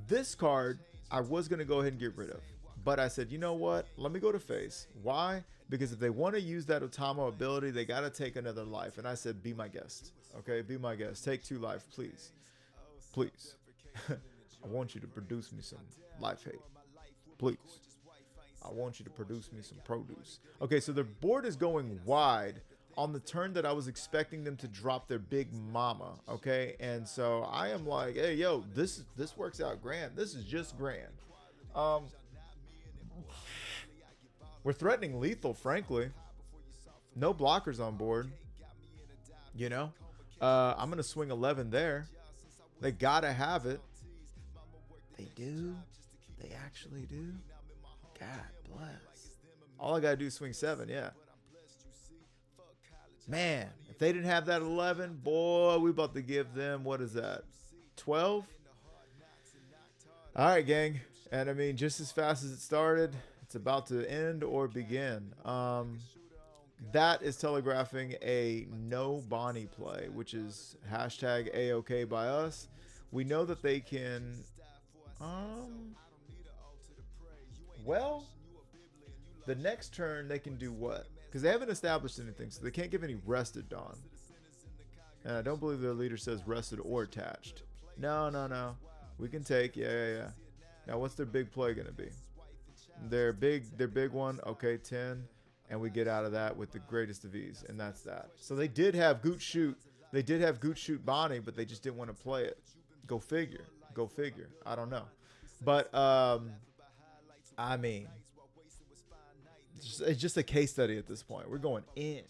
this card I was going to go ahead and get rid of, but I said, you know what, let me go to face. Why? Because if they want to use that Otamo ability, they got to take another life. And I said, be my guest. Okay, be my guest. Take 2 life, please. Please. I want you to produce me some life hate. Please. I want you to produce me some produce. Okay, so their board is going wide on the turn that I was expecting them to drop their big mama. Okay, and so I am like, hey, yo, this works out grand. This is just grand. We're threatening lethal, frankly. No blockers on board. You know, I'm gonna swing 11 there. They gotta have it. They do. They actually do. God bless. All I gotta do is swing 7, yeah. Man, if they didn't have that 11, boy, we about to give them, what is that, 12? All right, gang. And I mean, just as fast as it started, it's about to end or begin. That is telegraphing a no Bonney play, which is hashtag A-OK by us. We know that they can... well, the next turn they can do what? Because they haven't established anything, so they can't give any rested Dawn. And I don't believe their leader says rested or attached. No. We can take, yeah. Now, what's their big play going to be? Their big one, okay, 10. And we get out of that with the greatest of ease, and that's that. So they did have Goot Shoot. They did have Goot Shoot Bonney, but they just didn't want to play it. Go figure. Go figure. I don't know. But, I mean, it's just a case study at this point. We're going in.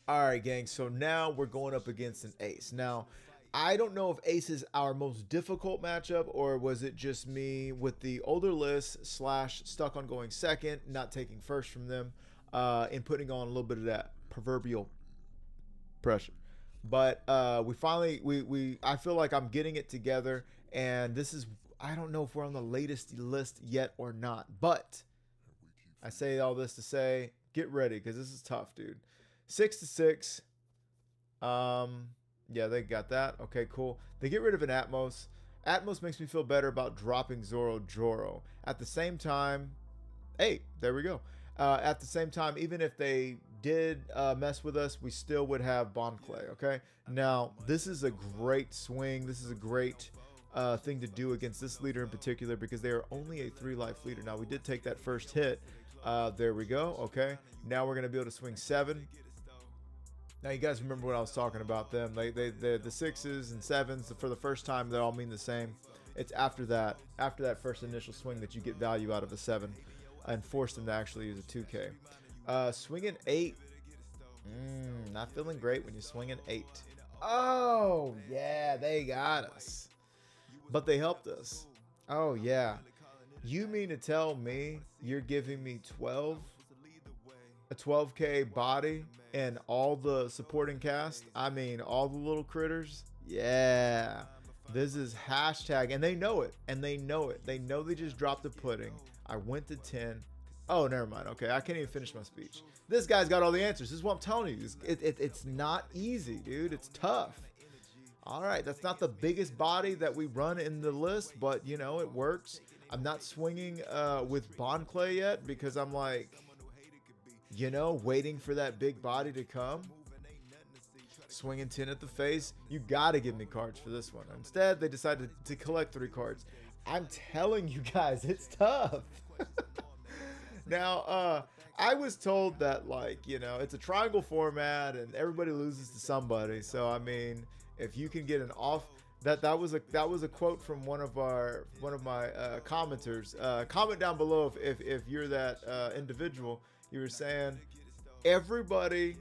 All right, gang. So now we're going up against an ace. Now, I don't know if ace is our most difficult matchup, or was it just me with the older list / stuck on going second, not taking first from them, and putting on a little bit of that proverbial pressure. But we finally, I feel like I'm getting it together, and this is, I don't know if we're on the latest list yet or not, but I say all this to say, get ready, because this is tough, dude. 6-6. Yeah, they got that. Okay, cool. They get rid of an Atmos. Atmos makes me feel better about dropping Zoro Joro. At the same time, hey, there we go. At the same time, even if they did mess with us, we still would have Bon Clay, okay? Now, this is a great swing. This is a great thing to do against this leader in particular, because they are only a 3-life leader. Now, we did take that first hit. There we go, okay? Now we're going to be able to swing 7. Now, you guys remember what I was talking about them. The 6s and 7s, for the first time, they all mean the same. It's after that first initial swing that you get value out of a 7 and force them to actually use a 2K. Swinging 8. Not feeling great when you swing an 8. Oh, yeah, they got us. But they helped us. Oh, yeah. You mean to tell me you're giving me 12? A 12K body and all the supporting cast? I mean, all the little critters? Yeah. This is hashtag, and they know it, and they know it. They know they just dropped the pudding. I went to 10. Oh, never mind. Okay, I can't even finish my speech. This guy's got all the answers. This is what I'm telling you. It's not easy, dude. It's tough. All right, that's not the biggest body that we run in the list, but, you know, it works. I'm not swinging with Bond Clay yet because I'm like, you know, waiting for that big body to come. Swinging 10 at the face. You got to give me cards for this one. Instead, they decided to collect 3 cards. I'm telling you guys, it's tough. Now, I was told that, like, you know, it's a triangle format and everybody loses to somebody. So, I mean, if you can get an off, that was a quote from one of my commenters. Comment down below if you're that individual. You were saying everybody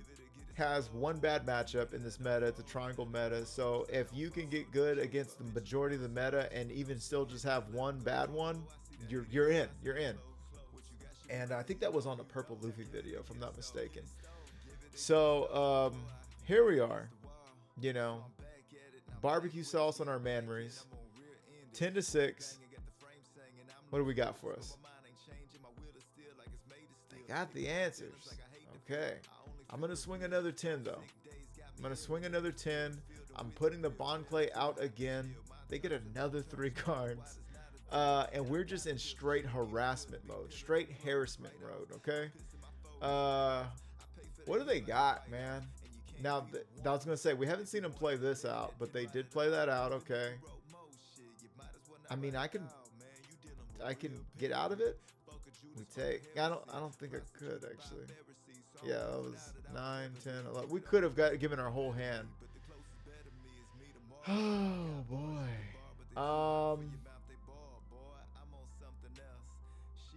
has one bad matchup in this meta. It's a triangle meta. So if you can get good against the majority of the meta and even still just have one bad one, you're in. You're in. And I think that was on the Purple Luffy video, if I'm not mistaken. So here we are. You know, barbecue sauce on our memories. 10-6. What do we got for us? They got the answers. Okay. I'm going to swing another 10, though. I'm going to swing another 10. I'm putting the Bond Clay out again. They get another 3 cards. And we're just in straight harassment mode. Straight harassment mode, okay? What do they got, man? Now, I was going to say, we haven't seen them play this out, but they did play that out, okay? I mean, I can get out of it. We take. I don't think I could, actually. Yeah, that was 9, 10, 11. We could have given our whole hand. Oh, boy.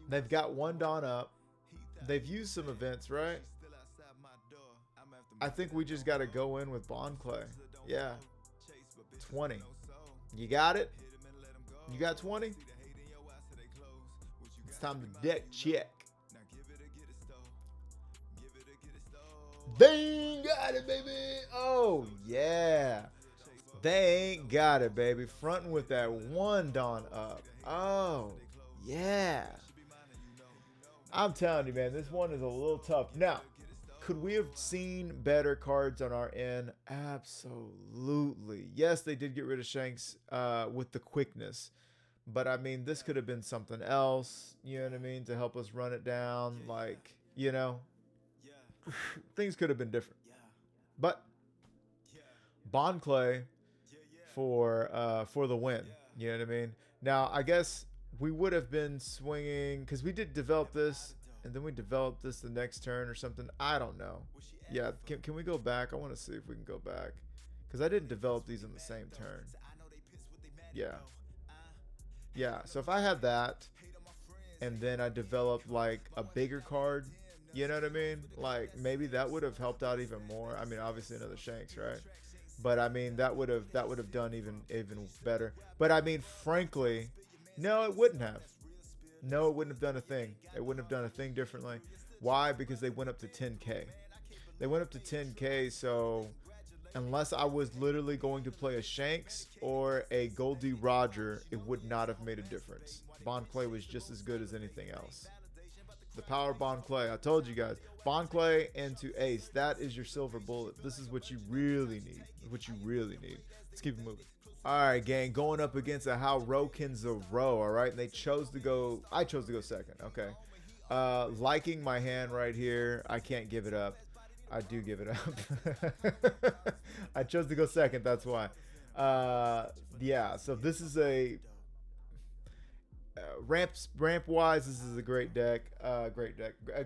They've got 1 Dawn up. They've used some events, right? I think we just got to go in with Bond Clay. Yeah. 20. You got it? You got 20? It's time to deck check. They ain't got it, baby. Oh, yeah. They ain't got it, baby. Fronting with that 1 Dawn up. Oh, yeah. I'm telling you, man, this one is a little tough. Now, could we have seen better cards on our end? Absolutely. Yes, they did get rid of Shanks with the quickness. But, I mean, this could have been something else, you know what I mean, to help us run it down. Like, you know, things could have been different. But Bond Clay for the win, you know what I mean? Now, I guess we would have been swinging, because we did develop this, and then we developed this the next turn or something. I don't know. Yeah, can we go back? I want to see if we can go back, because I didn't develop these on the same turn. Yeah. Yeah, so if I had that, and then I developed, like, a bigger card, you know what I mean? Like, maybe that would have helped out even more. I mean, obviously another Shanks, right? But, I mean, that would have done even better. But, I mean, frankly, no, it wouldn't have. No, it wouldn't have done a thing. It wouldn't have done a thing differently. Why? Because they went up to 10K. They went up to 10K, so unless I was literally going to play a Shanks or a Gol D Roger, it would not have made a difference. Bond Clay was just as good as anything else. The power of Bond Clay. I told you guys. Bond Clay into Ace. That is your silver bullet. This is what you really need. What you really need. Let's keep it moving. All right, gang. Going up against a How Rokin Zoro. All right. And they chose to go. I chose to go second. Okay. Liking my hand right here. I can't give it up. I do give it up. I chose to go second. That's why. Yeah. So this is a ramp wise. This is a great deck. A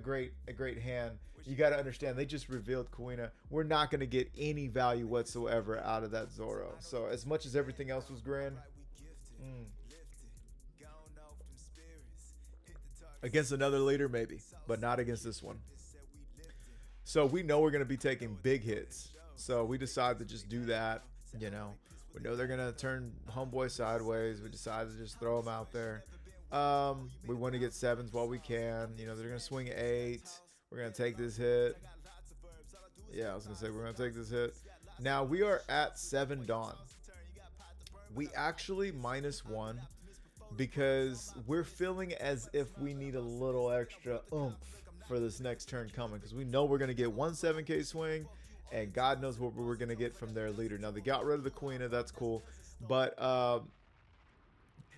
great hand. You got to understand. They just revealed Kuina. We're not going to get any value whatsoever out of that Zoro. So as much as everything else was grand. Against another leader, maybe, but not against this one. So we know we're going to be taking big hits. So we decided to just do that. You know, we know they're going to turn Homeboy sideways. We decided to just throw them out there. We want to get 7s while we can. You know, they're going to swing 8. We're going to take this hit. Yeah, I was going to say we're going to take this hit. Now we are at 7 Dawn. We actually -1 because we're feeling as if we need a little extra oomph for this next turn coming, because we know we're going to get one 7k swing, and God knows what we're going to get from their leader. Now, they got rid of the Queen, that's cool, but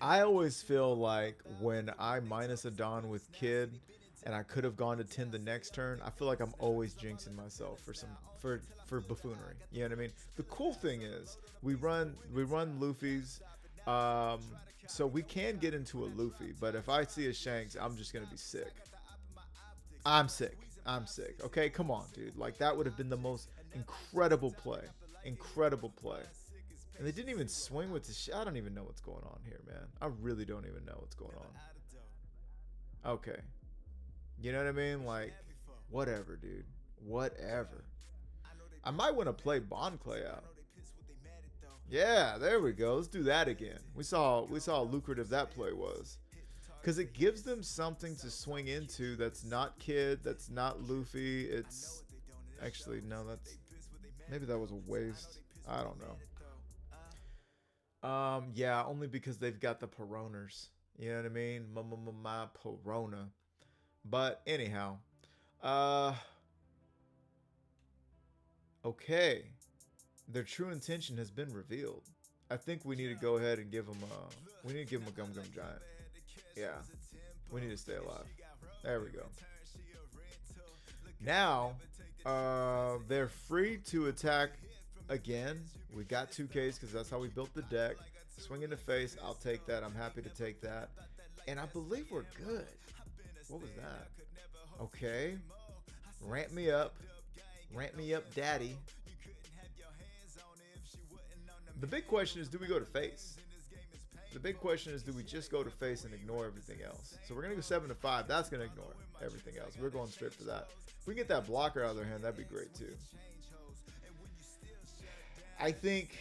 I always feel like when I minus a Don with Kid and I could have gone to 10 the next turn, I feel like I'm always jinxing myself for buffoonery. You know what I mean? The cool thing is we run Luffy's, so we can get into a Luffy, but if I see a Shanks, I'm just gonna be sick. I'm sick. Okay, come on, dude. Like, that would have been the most incredible play. Incredible play. And they didn't even swing with the I don't even know what's going on here, man. I really don't even know what's going on. Okay. You know what I mean? Like, whatever, dude. Whatever. I might want to play Bond Clay out. Yeah, there we go. Let's do that again. We saw how lucrative that play was. Because it gives them something to swing into that's not Kid, that's not Luffy. It's actually, no, that's, maybe that was a waste. I don't know. Yeah, only because they've got the Peroners. You know what I mean? My Perona. But anyhow, okay. Their true intention has been revealed. I think we need to go ahead and give them a Gum Gum Giant. Yeah, we need to stay alive. There we go. Now, they're free to attack again. We got 2Ks because that's how we built the deck. Swing in the face, I'll take that. I'm happy to take that. And I believe we're good. What was that? Okay. Ramp me up. Ramp me up, daddy. The big question is, do we go to face? The big question is, do we just go to face and ignore everything else? So we're going to go 7 to 5. That's going to ignore everything else. We're going straight for that. If we get that blocker out of their hand, that'd be great too. I think,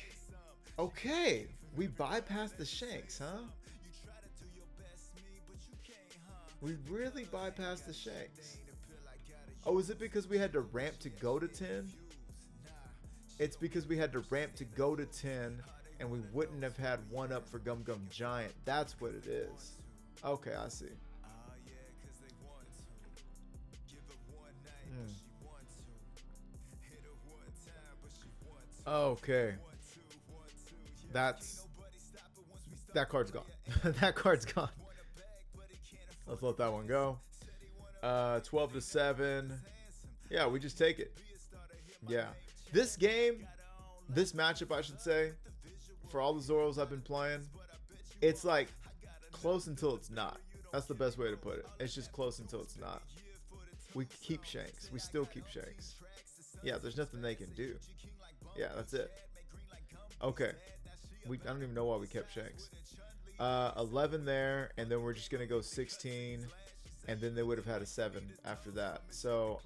okay, we bypassed the Shanks, huh? We really bypassed the Shanks. Oh, is it because we had to ramp to go to 10? It's because we had to ramp to go to 10, and we wouldn't have had one up for Gum Gum Giant. That's what it is. Okay, I see. Okay. That card's gone. That card's gone. Let's let that one go. 12 to 7. Yeah, we just take it. Yeah. This game, this matchup, I should say, for all the Zoros I've been playing, it's like close until it's not. That's the best way to put it. It's just close until it's not. We keep Shanks. We still keep Shanks. Yeah, there's nothing they can do. Yeah, that's it. Okay. I don't even know why we kept Shanks. 11 there, and then we're just going to go 16, and then they would have had a 7 after that. So,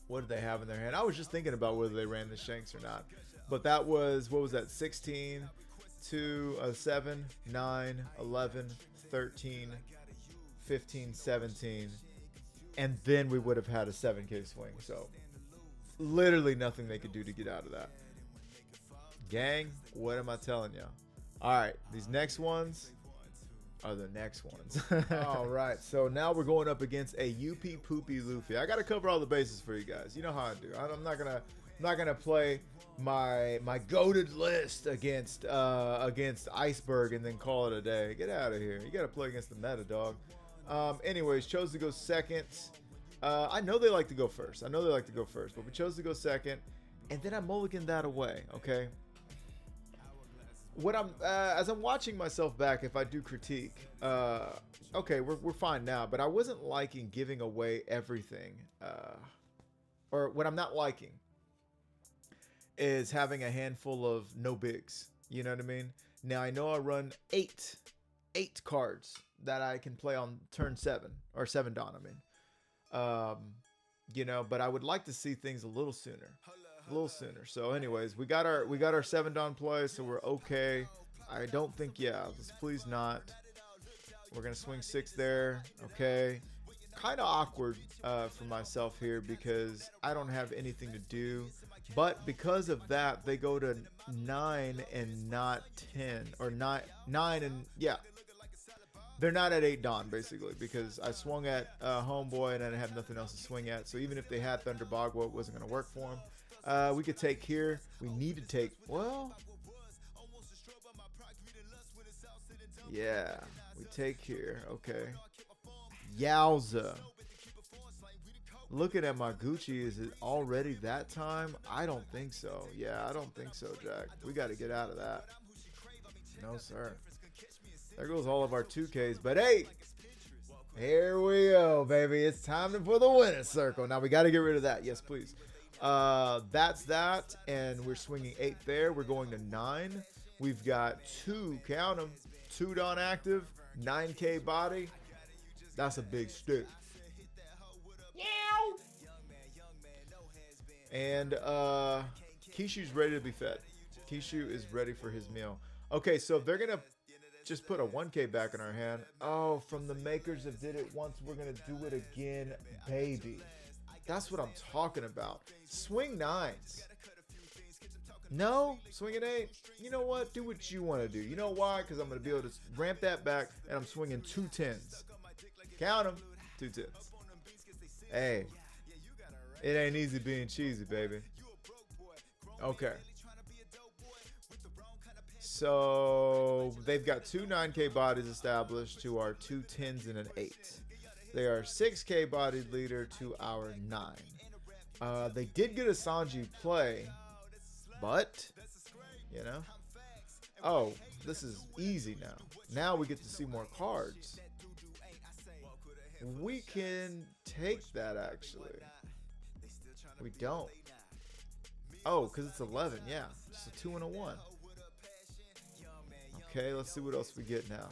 what did they have in their hand? I was just thinking about whether they ran the Shanks or not. But that was, what was that? 16 to 7, 9, 11, 13, 15, 17. And then we would have had a 7K swing. So, literally nothing they could do to get out of that. Gang, what am I telling y'all? All right, these next ones are the next ones. All right, so now we're going up against a UP Poopy Luffy. I got to cover all the bases for you guys. You know how I do. I'm not gonna play my goated list against Iceberg and then call it a day. Get out of here. You got to play against the meta, dog. Anyways, chose to go second. I know they like to go first. But we chose to go second, and then I mulliganed that away. Okay. What as I'm watching myself back, if I do critique, okay, we're fine now, but I wasn't liking giving away everything, or what I'm not liking is having a handful of no bigs. You know what I mean? Now I know I run eight cards that I can play on turn 7 or 7 Dawn. You know, but I would like to see things a little sooner. So anyways, we got our 7 Dawn play, so we're okay. I don't think, yeah, let's please not. We're gonna swing 6 there. Okay, kind of awkward for myself here because I don't have anything to do. But because of that, they go to 9 and not 10. Or 9 and, yeah. They're not at 8 Dawn, basically, because I swung at Homeboy and I had nothing else to swing at. So even if they had Thunder Bagua, it wasn't going to work for them. We could take here. We need to take, well, yeah, we take here. Okay. Yowza. Looking at my Gucci, is it already that time? I don't think so. Yeah, I don't think so, Jack. We got to get out of that. No, sir. There goes all of our 2Ks. But hey, here we go, baby. It's time for the winning circle. Now we got to get rid of that. Yes, please. That's that. And we're swinging 8 there. We're going to 9. We've got 2, count them, 2 Dawn active, 9K body. That's a big stick. And Kishu's ready to be fed. Kishu is ready for his meal. Okay, so they're going to just put a 1K back in our hand. Oh, from the makers of did it once, we're going to do it again, baby. That's what I'm talking about. Swing 9s. No? Swing an 8? You know what? Do what you want to do. You know why? Because I'm going to be able to ramp that back, and I'm swinging 2 10s. Count them. 2 10s. Hey. It ain't easy being cheesy, baby. Okay. So they've got 2 9K bodies established to our 2 10s and an 8. They are 6K bodied leader to our 9. They did get a Sanji play, but, you know. Oh, this is easy now. Now we get to see more cards. We can take that, actually. We don't. Oh, because it's 11. Yeah, just a 2 and a 1. Okay, let's see what else we get now.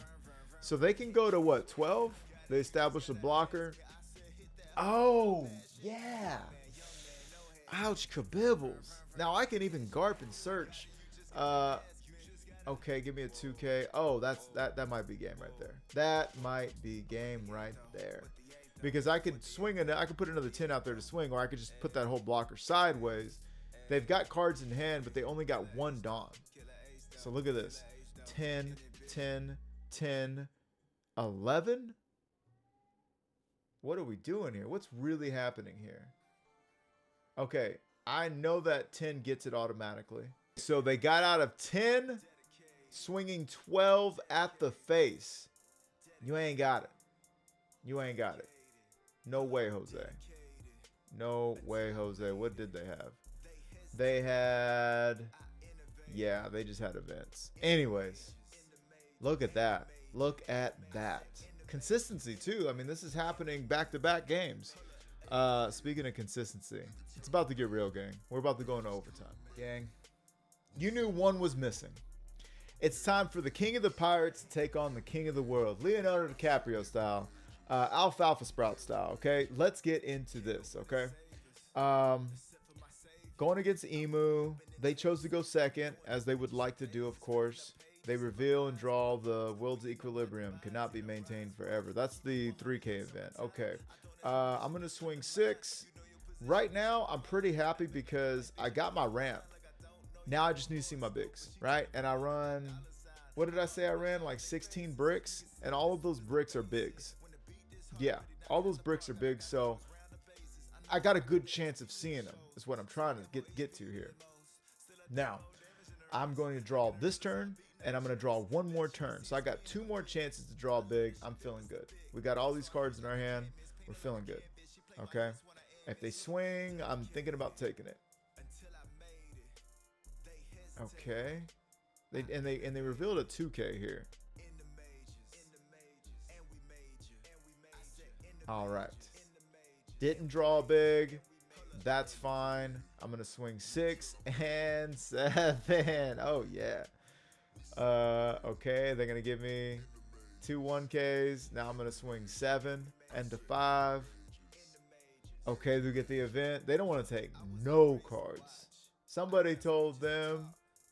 So they can go to what, 12? They establish a blocker. Oh, yeah. Ouch, kabibbles. Now I can even garp and search. Okay, give me a 2K. Oh, that might be game right there. That might be game right there. Because I could swing I could put another 10 out there to swing, or I could just put that whole blocker sideways. They've got cards in hand, but they only got 1 Dawn. So look at this. 10, 10, 10, 11? What are we doing here? What's really happening here? Okay, I know that 10 gets it automatically. So they got out of 10, swinging 12 at the face. You ain't got it. You ain't got it. No way, Jose. No way, Jose. What did they have? They had... Yeah, they just had events. Anyways, look at that. Look at that. Consistency, too. I mean, this is happening back-to-back games. Speaking of consistency, it's about to get real, gang. We're about to go into overtime. Gang, you knew one was missing. It's time for the King of the Pirates to take on the King of the World. Leonardo DiCaprio style. Alfalfa Sprout style, okay? Let's get into this, okay? Going against Imu, they chose to go second, as they would like to do, of course. They reveal and draw the world's equilibrium. Cannot be maintained forever. That's the 3K event. Okay. I'm going to swing 6. Right now, I'm pretty happy because I got my ramp. Now I just need to see my bigs, right? And I run, what did I say I ran? Like 16 bricks, and all of those bricks are bigs. Yeah, all those bricks are big, so I got a good chance of seeing them, is what I'm trying to get to here. Now, I'm going to draw this turn, and I'm going to draw 1 more turn. So I got 2 more chances to draw big. I'm feeling good. We got all these cards in our hand. We're feeling good. Okay? If they swing, I'm thinking about taking it. Okay. They revealed a 2K here. All right. Didn't draw big. That's fine. I'm going to swing 6 and 7. Oh, yeah. Okay. They're going to give me 2 1Ks. Now I'm going to swing 7 and to 5. Okay. They get the event. They don't want to take no cards. Somebody told them,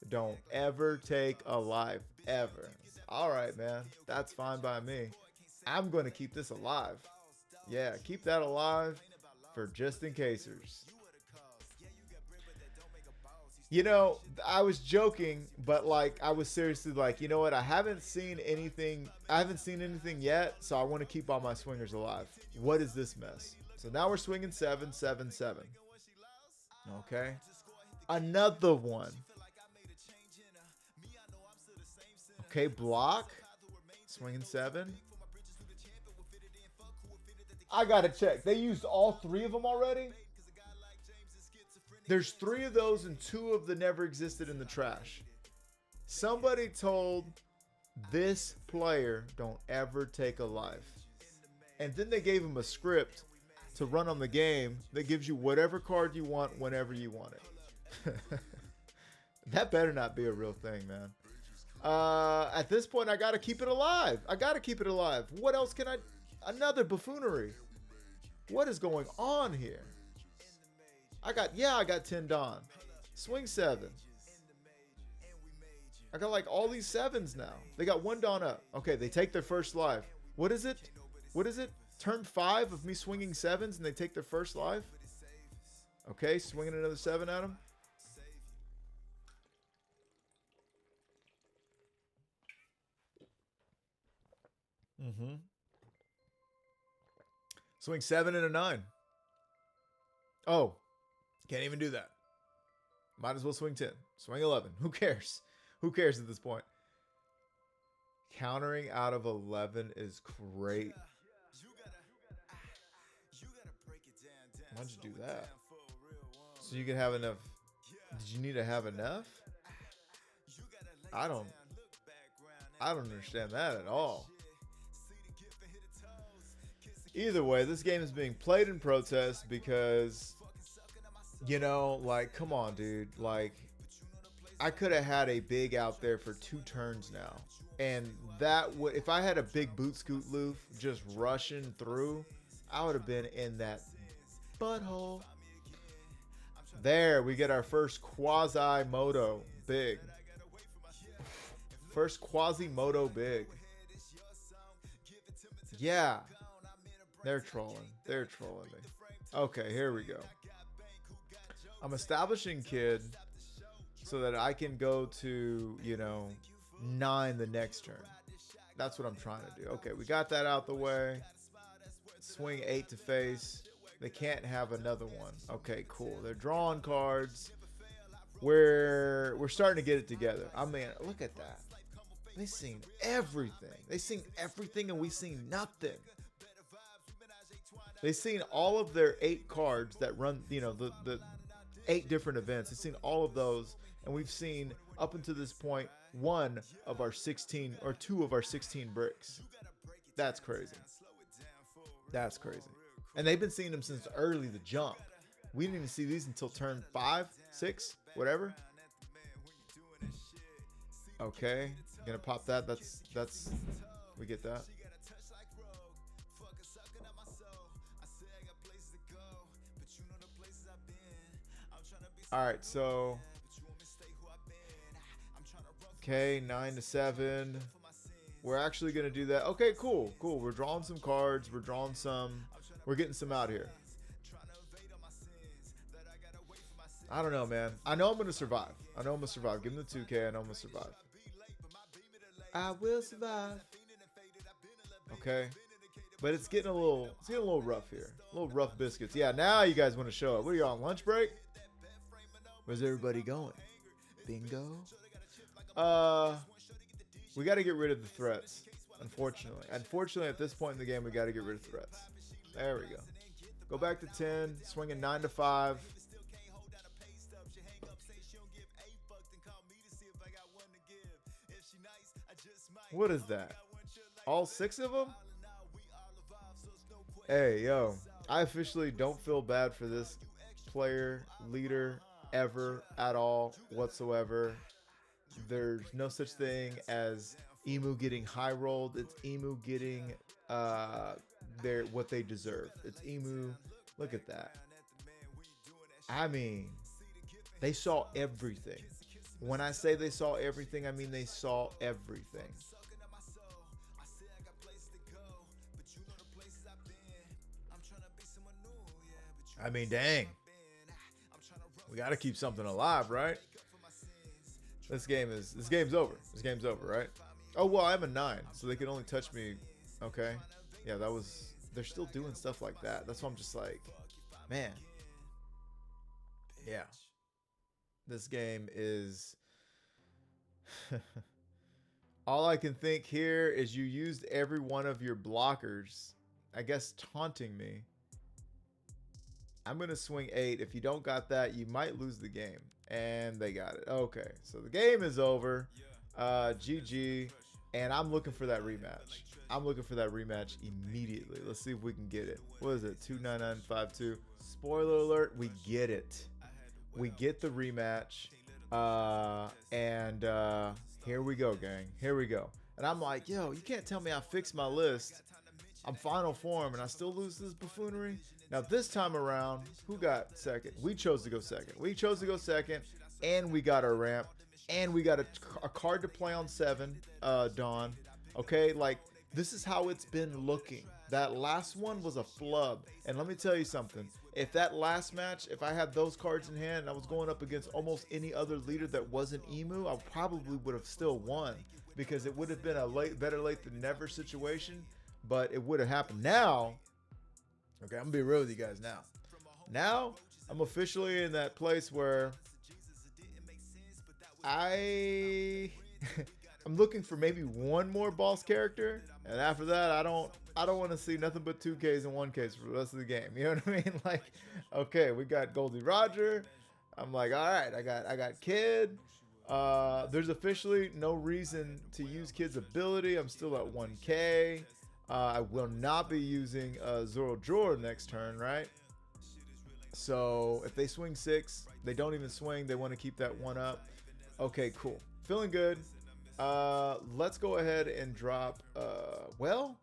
don't ever take a life. Ever. All right, man. That's fine by me. I'm going to keep this alive. Yeah, keep that alive for just in casers. You know, I was joking, but like I was seriously like, you know what? I haven't seen anything. I haven't seen anything yet, so I want to keep all my swingers alive. What is this mess? So now we're swinging 7, 7, 7. Okay, another one. Okay, block. Swinging 7. I gotta check. They used all 3 of them already? There's 3 of those and 2 of the never existed in the trash. Somebody told this player don't ever take a life. And then they gave him a script to run on the game that gives you whatever card you want whenever you want it. That better not be a real thing, man. At this point, I gotta keep it alive. I gotta keep it alive. What else can I... Another buffoonery. What is going on here? I got 10 Don. Swing 7. I got like all these 7s now. They got 1 Don up. Okay, they take their first life. What is it? What is it? Turn 5 of me swinging 7s and they take their first life? Okay, swinging another 7 at them. Swing 7 and a 9. Oh, can't even do that. Might as well swing 10. Swing 11. Who cares? Who cares at this point? Countering out of 11 is great. Why'd you do that? So you can have enough. Did you need to have enough? I don't understand that at all. Either way, this game is being played in protest because, you know, like, come on, dude. Like, I could have had a big out there for 2 turns now. And that would, if I had a big boot scoot loof just rushing through, I would have been in that butthole. There, we get our first Quasimodo big. First Quasimodo big. Yeah. They're trolling. They're trolling me. Okay, here we go. I'm establishing kid so that I can go to, you know, 9 the next turn. That's what I'm trying to do. Okay, we got that out the way. Swing 8 to face. They can't have another one. Okay, cool. They're drawing cards. We're starting to get it together. I mean, look at that. They seen everything. They seen everything and we seen nothing. They've seen all of their 8 cards that run, you know, the 8 different events. They've seen all of those, and we've seen up until this point 1 of our 16 or 2 of our 16 bricks. That's crazy. That's crazy. And they've been seeing them since early the jump. We didn't even see these until turn 5, 6, whatever. Okay, gonna pop that. That's we get that. All right, so okay, 9 to 7. We're actually gonna do that. Okay, cool. We're drawing some cards. We're drawing some. We're getting some out here. I don't know, man. I know I'm gonna survive. Give them the 2K. I know I'm gonna survive. I will survive. Okay, but it's getting a little rough here. A little rough biscuits. Yeah, now you guys want to show up. What are you on lunch break? Where's everybody going? Bingo. We got to get rid of the threats. Unfortunately, at this point in the game, we got to get rid of threats. There we go. Go back to 10. Swinging 9 to 5. What is that? All 6 of them? Hey, yo. I officially don't feel bad for this player, leader, ever, at all, whatsoever. There's no such thing as Imu getting high rolled. It's Imu getting what they deserve. It's Imu. Look at that. I mean, they saw everything. When I say they saw everything, I mean they saw everything. I mean, dang. We got to keep something alive, right? This game's over. This game's over, right? Oh well, I'm a 9, so they can only touch me. Okay, yeah, that was. They're still doing stuff like that. That's why I'm just like, man, yeah. This game is. All I can think here is you used every one of your blockers, I guess, taunting me. I'm going to swing 8. If you don't got that, you might lose the game. And they got it. Okay, so the game is over. GG. And I'm looking for that rematch. I'm looking for that rematch immediately. Let's see if we can get it. What is it? 29952. Spoiler alert, we get it. We get the rematch. Here we go, gang. Here we go. And I'm like, yo, you can't tell me I fixed my list. I'm final form and I still lose this buffoonery. Now this time around, who got second? We chose to go second. We chose to go second, and we got our ramp, and we got a card to play on 7, Dawn. Okay, like this is how it's been looking. That last one was a flub, and let me tell you something. If that last match, if I had those cards in hand and I was going up against almost any other leader that wasn't Imu, I probably would have still won, because it would have been a better late than never situation, but it would have happened. Now, okay, I'm gonna be real with you guys now. Now, I'm officially in that place where I'm looking for maybe one more boss character, and after that, I don't want to see nothing but 2Ks and 1Ks for the rest of the game. You know what I mean? Like, okay, we got Gol D Roger. I'm like, all right, I got Kid. There's officially no reason to use Kid's ability. I'm still at 1K. I will not be using Zoro Drawer next turn, right? So if they swing 6, they don't even swing. They want to keep that 1 up. Okay, cool. Feeling good. Let's go ahead and drop. Well,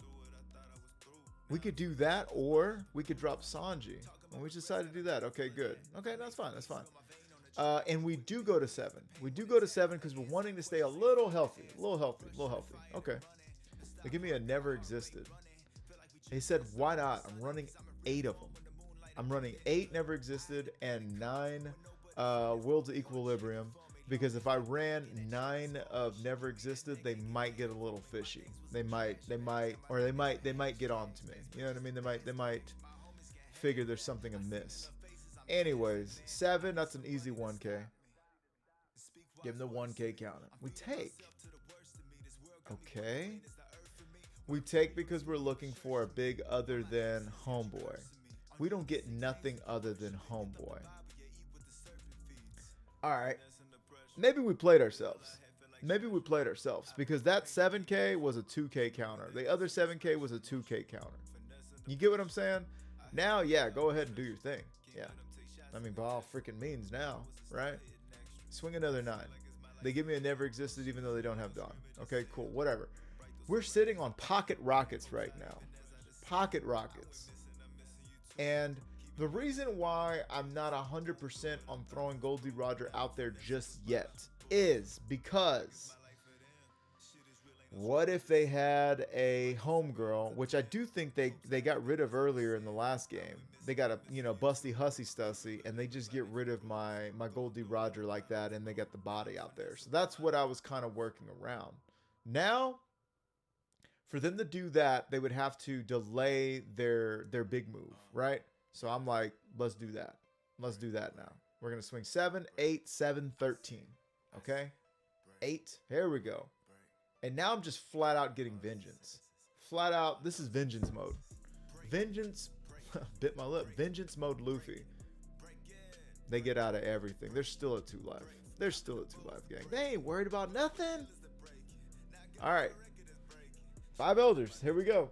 we could do that, or we could drop Sanji. And we decided to do that. Okay, good. Okay, that's fine. That's fine. And we do go to 7. We do go to 7 because we're wanting to stay a little healthy. A little healthy. A little healthy. Okay. They give me a never existed. He said, why not? I'm running 8 of them. I'm running 8 never existed and 9 will to equilibrium, because if I ran 9 of never existed, they might get a little fishy. They might get on to me. You know what I mean? They might figure there's something amiss. Anyways, 7, that's an easy 1K. Give them the 1K counter. We take. Okay. We take because we're looking for a big other than Homeboy. We don't get nothing other than Homeboy. Alright. Maybe we played ourselves. Maybe we played ourselves, because that 7K was a 2K counter. The other 7K was a 2K counter. You get what I'm saying? Now, yeah, go ahead and do your thing. Yeah. I mean, by all freaking means now, right? Swing another 9. They give me a never existed even though they don't have Dawn. Okay, cool. Whatever. We're sitting on pocket rockets right now. Pocket rockets. And the reason why I'm not 100% on throwing Gol D Roger out there just yet is because what if they had a homegirl, which I do think they got rid of earlier in the last game. They got a, busty hussy stussy, and they just get rid of my Gol D Roger like that, and they got the body out there. So that's what I was kind of working around. Now, for them to do that, they would have to delay their big move, right? So I'm like, let's do that. Let's do that now. We're going to swing 7, 8, 7, 13. Okay? 8. Here we go. And now I'm just flat out getting vengeance. Flat out, this is vengeance mode. Vengeance, bit my lip. Vengeance mode Luffy. They get out of everything. There's still a 2 life. There's still a 2 life, gang. They ain't worried about nothing. All right. 5 elders. Here we go.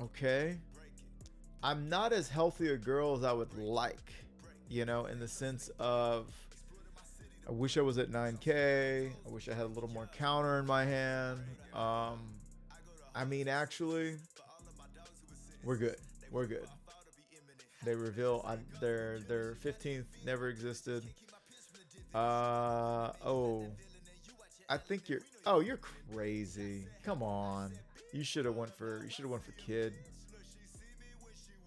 Okay. I'm not as healthy a girl as I would like, in the sense of I wish I was at 9K. I wish I had a little more counter in my hand. I mean, actually, we're good. We're good. They reveal their 15th never existed. Oh, I think you're crazy. Come on. You should have went for Kid.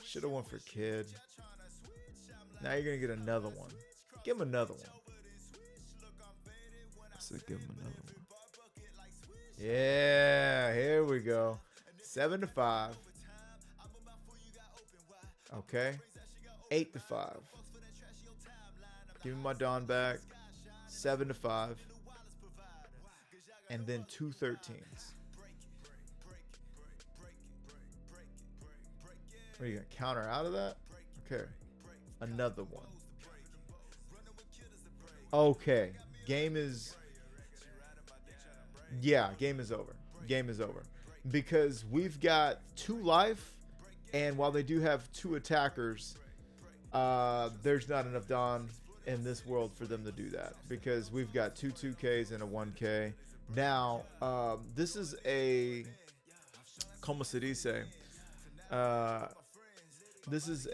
Should have went for Kid. Now you're gonna get another one. Give him another one. I said give him another one. Yeah, here we go. 7-5. Okay. 8-5. Give me my Dawn back. 7-5. And then 2 13s. What are you gonna counter out of that? Okay. Another one. Okay. Game is... Yeah, game is over. Game is over. Because we've got 2 life, and while they do have 2 attackers, there's not enough Dawn in this world for them to do that. Because we've got 2 2Ks and a 1K. Now, this is a... Como se dice? This is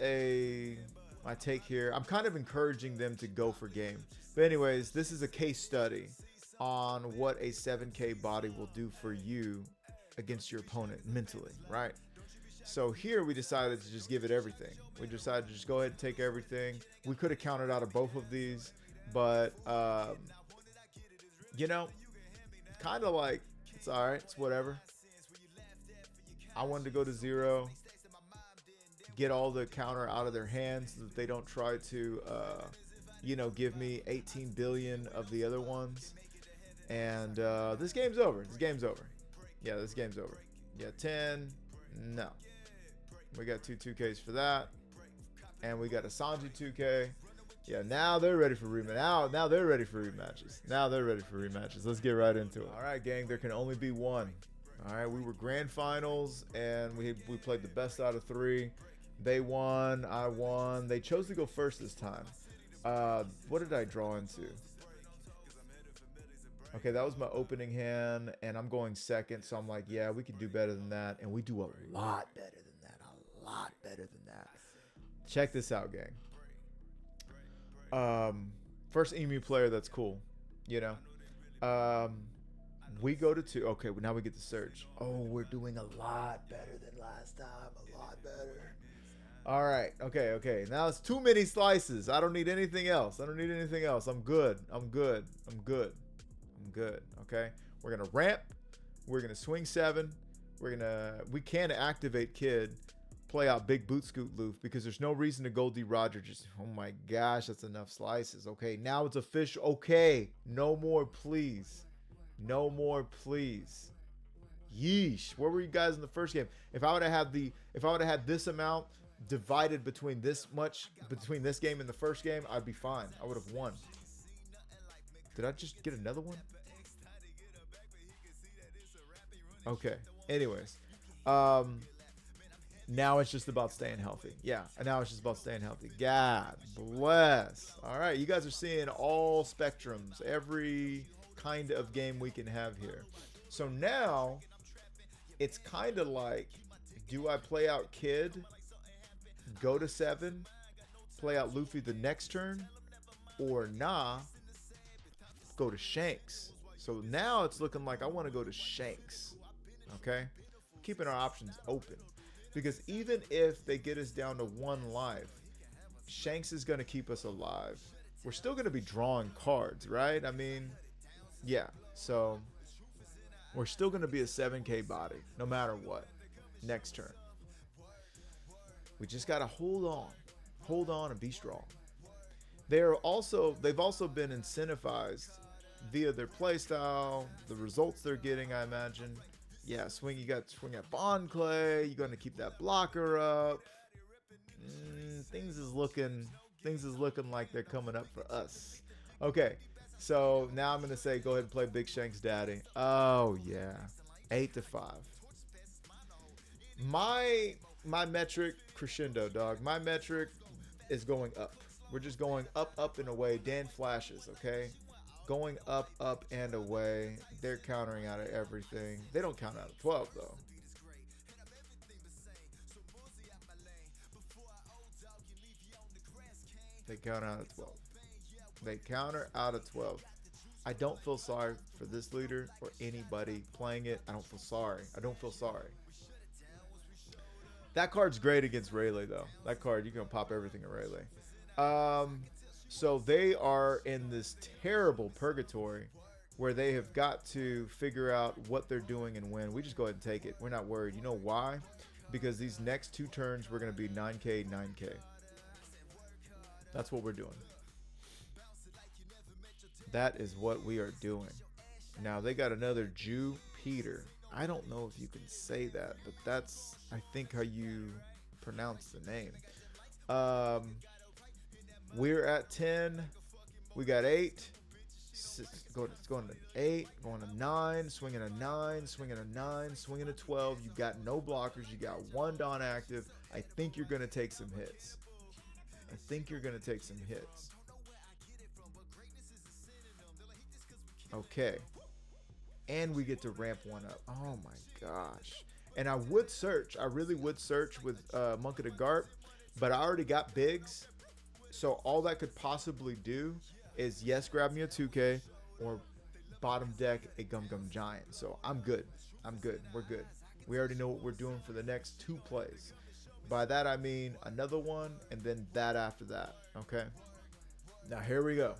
my take here. I'm kind of encouraging them to go for game. But anyways, this is a case study on what a 7K body will do for you against your opponent mentally, right? So here we decided to just give it everything. We decided to just go ahead and take everything. We could have counted out of both of these, but you know, kind of like, it's all right, it's whatever. I wanted to go to 0, get all the counter out of their hands so that they don't try to you know, give me 18 billion of the other ones. And this game's over. This game's over. Yeah, this game's over. Yeah, 10. No. We got 2 2Ks for that. And we got a Sanji 2K. Yeah, now they're ready for rematch. Now they're ready for rematches. Now they're ready for rematches. Let's get right into it. All right, gang, there can only be one. All right, we were grand finals, and we played the best out of 3. They won. I won. They chose to go first this time. What did I draw into? Okay, that was my opening hand, and I'm going second, so I'm like, yeah, we could do better than that, and we do a lot better than that, a lot better than that. Check this out, gang. First Imu player, that's cool, you know. We go to 2. Okay, now we get the surge. Oh, we're doing a lot better than last time, a lot better. All right, okay. Now it's too many slices. I don't need anything else. I'm good. Okay, we're gonna ramp. We're gonna swing 7. We can activate Kid, play out big boot scoot Luffy, because there's no reason to Gol D Roger. Just, oh my gosh, that's enough slices. Okay, now it's official. Okay, no more, please. No more, please. Yeesh. Where were you guys in the first game? If I would have had this amount divided between this game and the first game, I'd be fine. I would have won. Did I just get another one? Okay. Anyways, now it's just about staying healthy. Yeah, and now it's just about staying healthy. God bless. All right, you guys are seeing all spectrums, every kind of game we can have here. So now it's kind of like, do I play out Kid, go to 7, play out Luffy the next turn, or nah, go to Shanks? So now it's looking like I want to go to Shanks. Okay, keeping our options open, because even if they get us down to 1 life, Shanks is going to keep us alive. We're still going to be drawing cards, right? I mean, yeah, so we're still going to be a 7K body no matter what next turn. We just got to hold on and be strong. They've also been incentivized via their playstyle, the results they're getting, I imagine. Yeah, swing at Bond Clay. You're going to keep that blocker up. Things is looking like they're coming up for us. Okay, so now I'm going to say go ahead and play Big Shanks Daddy. Oh, yeah. 8-5. My metric crescendo, dog. My metric is going up. We're just going up and away. Dan flashes, okay? Going up and away. They're countering out of everything. They don't count out of 12, though. They counter out of 12. They counter out of 12. I don't feel sorry for this leader or anybody playing it. I don't feel sorry. That card's great against Rayleigh, though. That card, you can pop everything in Rayleigh. So they are in this terrible purgatory where they have got to figure out what they're doing and when. We just go ahead and take it. We're not worried. You know why? Because these next 2 turns, we're going to be 9K, 9K. That's what we're doing. That is what we are doing. Now, they got another Jew Peter. I don't know if you can say that, but that's, I think, how you pronounce the name. We're at 10. We got 8. It's going to 8, going to 9, swinging a 9, swinging a 9, swinging a 12. You got no blockers. You got 1 Dawn active. I think you're going to take some hits. Okay. And we get to ramp 1 up. Oh my gosh. And I would search. I really would search with Monk of the Garp. But I already got bigs. So all that could possibly do is, yes, grab me a 2K or bottom deck a Gum Gum Giant. So I'm good. We're good. We already know what we're doing for the next 2 plays. By that, I mean another one and then that after that. Okay. Now here we go.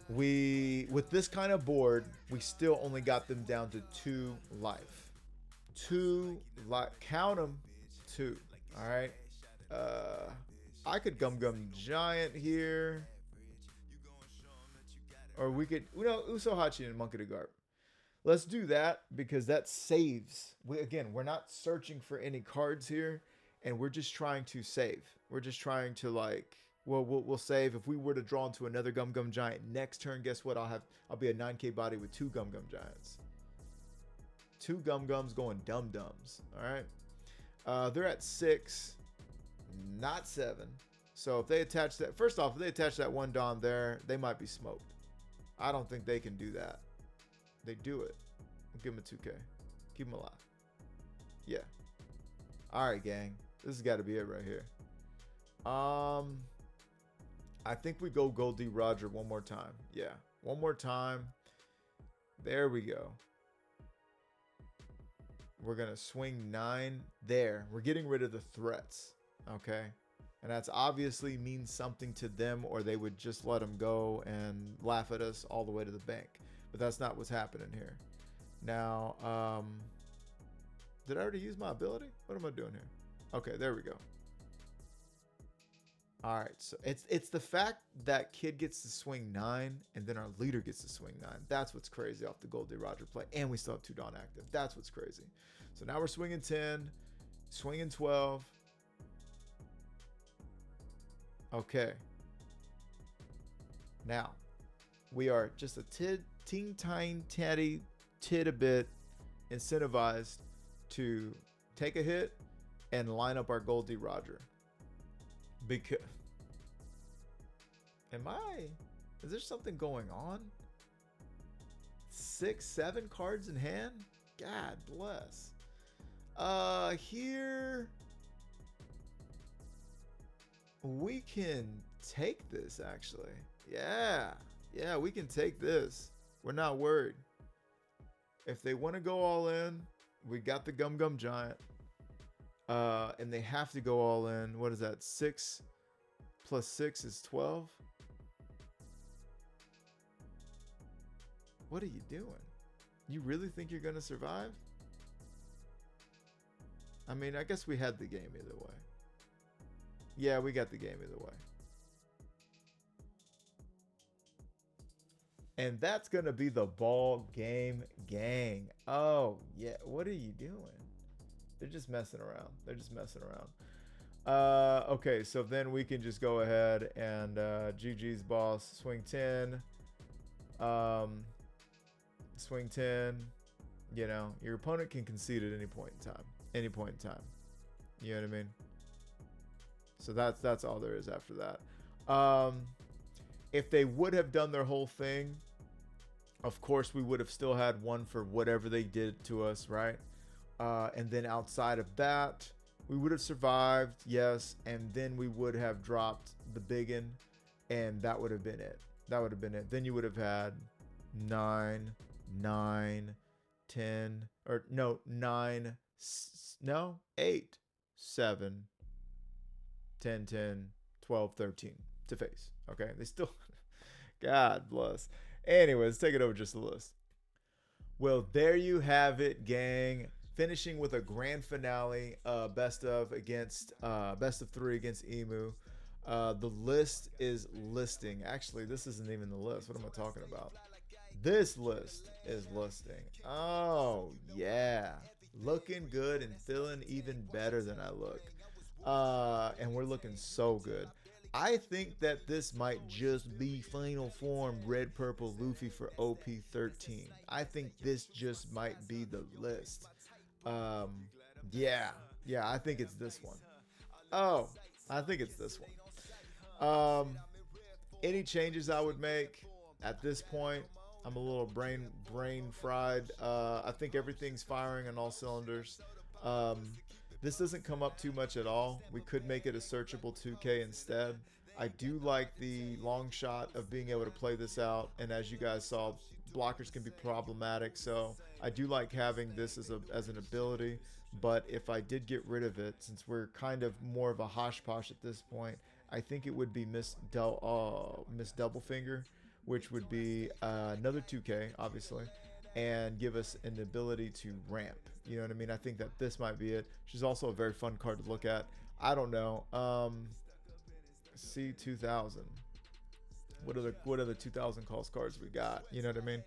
With this kind of board, we still only got them down to 2 life. 2 life. Count them. 2. All right. I could Gum Gum Giant here. Or we could, Uso Hachi and Monk of the Garp. Let's do that because that saves. We're not searching for any cards here, and we're just trying to save. We're just trying to we'll save. If we were to draw into another Gum Gum Giant next turn, guess what? I'll be a 9K body with 2 Gum Gum Giants. 2 Gum Gums going Dum Dums. All right. They're at 6, not 7. So if they attach that, first off, if they attach that 1 Dawn there, they might be smoked. I don't think they can do that. They do it. Give them a 2K. Keep them alive. Yeah. All right, gang. This has got to be it right here. I think we go Gol D Roger one more time. Yeah. One more time. There we go. We're going to swing 9 there. We're getting rid of the threats. Okay. And that's obviously means something to them, or they would just let them go and laugh at us all the way to the bank. But that's not what's happening here. Now, did I already use my ability? What am I doing here? Okay, there we go. All right, so it's the fact that Kid gets to swing 9 and then our leader gets to swing 9. That's what's crazy off the Gol D Roger play. And we still have 2 Dawn active. That's what's crazy. So now we're swinging 10, swinging 12. Okay. Now, we are just a a bit incentivized to take a hit and line up our Gol D Roger. Because is there something going on? 6, 7 cards in hand? God bless. Here we can take this actually. Yeah, we can take this. We're not worried. If they want to go all in, we got the Gum Gum Giant. And they have to go all in. What is that? 6 plus 6 is 12. What are you doing? You really think you're going to survive? I mean, I guess we had the game either way. Yeah, we got the game either way. And that's going to be the ball game, gang. Oh, yeah. What are you doing? They're just messing around. Okay, so then we can just go ahead and GG's boss. Swing 10. Swing 10. You know, your opponent can concede at any point in time. You know what I mean? So that's all there is after that. If they would have done their whole thing, of course we would have still had 1 for whatever they did to us, right? And then outside of that, we would have survived, yes, and then we would have dropped the biggin, and that would have been it. Then you would have had 9, 9, 10, or no, 9, no, 8, 7, 10, 10, 12, 13. to face. Okay, they still, God bless. Anyways, take it over just a list. Well, there you have it, gang. Finishing with a grand finale, best of 3 against Imu. The list is listing. Actually, this isn't even the list. What am I talking about? This list is listing. Oh, yeah. Looking good and feeling even better than I look. And we're looking so good. I think that this might just be final form red purple Luffy for OP13. I think this just might be the list. Yeah, I think it's this one. Oh, I think it's this one. Any changes I would make at this point, I'm a little brain fried. I think everything's firing on all cylinders. This doesn't come up too much at all. We could make it a searchable 2K instead. I do like the long shot of being able to play this out, and as you guys saw, blockers can be problematic, so I do like having this as an ability. But if I did get rid of it, since we're kind of more of a hosh posh at this point, I think it would be Miss Double Finger, which would be another 2K, obviously, and give us an ability to ramp. You know what I mean? I think that this might be it. She's also a very fun card to look at. I don't know. C2000. What are the 2000 cost cards we got? You know what I mean?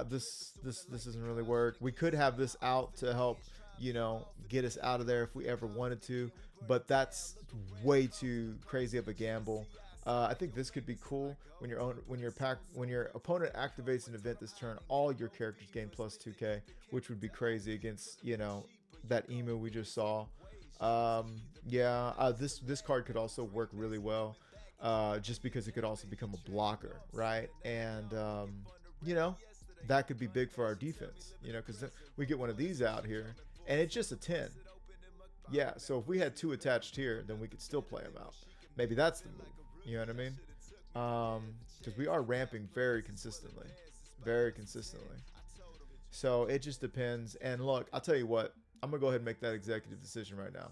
This doesn't really work. We could have this out to help, get us out of there if we ever wanted to, but that's way too crazy of a gamble. I think this could be cool when your opponent activates an event this turn, all your characters gain plus 2K, which would be crazy against that Imu we just saw. This card could also work really well, just because it could also become a blocker, right? And that could be big for our defense, because we get one of these out here and it's just a 10. Yeah, so if we had 2 attached here, then we could still play them out. Maybe that's the move. You know what I mean? Because we are ramping very consistently. So it just depends. And look, I'll tell you what. I'm going to go ahead and make that executive decision right now.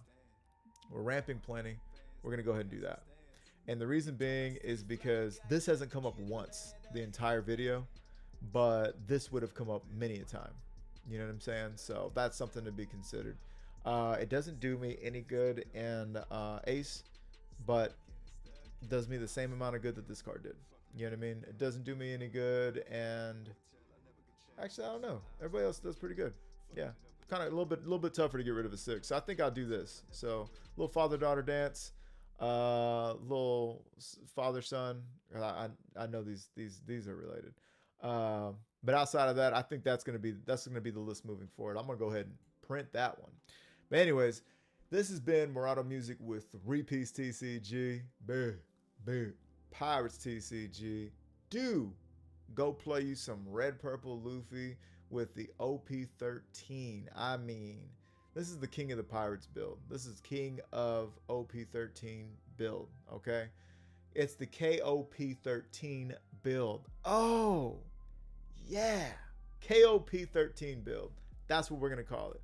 We're ramping plenty. We're going to go ahead and do that. And the reason being is because this hasn't come up once the entire video, but this would have come up many a time. You know what I'm saying? So that's something to be considered. It doesn't do me any good in Ace, but does me the same amount of good that this card did. You know what I mean? It doesn't do me any good, and actually I don't know. Everybody else does pretty good. Yeah, kind of a little bit tougher to get rid of a 6. So I think I'll do this. So little father-daughter dance, little father-son. I know these are related. But outside of that, I think that's gonna be the list moving forward. I'm gonna go ahead and print that one. But anyways, this has been Murado Music with 3-piece TCG. Pirates TCG. Do go play you some red purple Luffy with the OP13. I mean, this is the king of the Pirates build. This is king of OP13 build, okay? It's the KOP13 build. Oh, yeah. KOP13 build. That's what we're going to call it.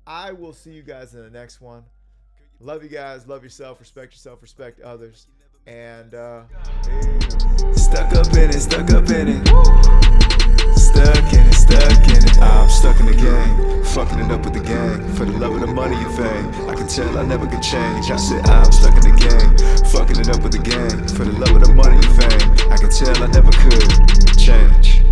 I will see you guys in the next one. Love you guys. Love yourself. Respect others. And stuck up in it. Stuck in it. I'm stuck in the game, fucking it up with the gang. For the love of the money and fame, I can tell I never could change. I said I'm stuck in the game, fucking it up with the gang. For the love of the money and fame, I can tell I never could change.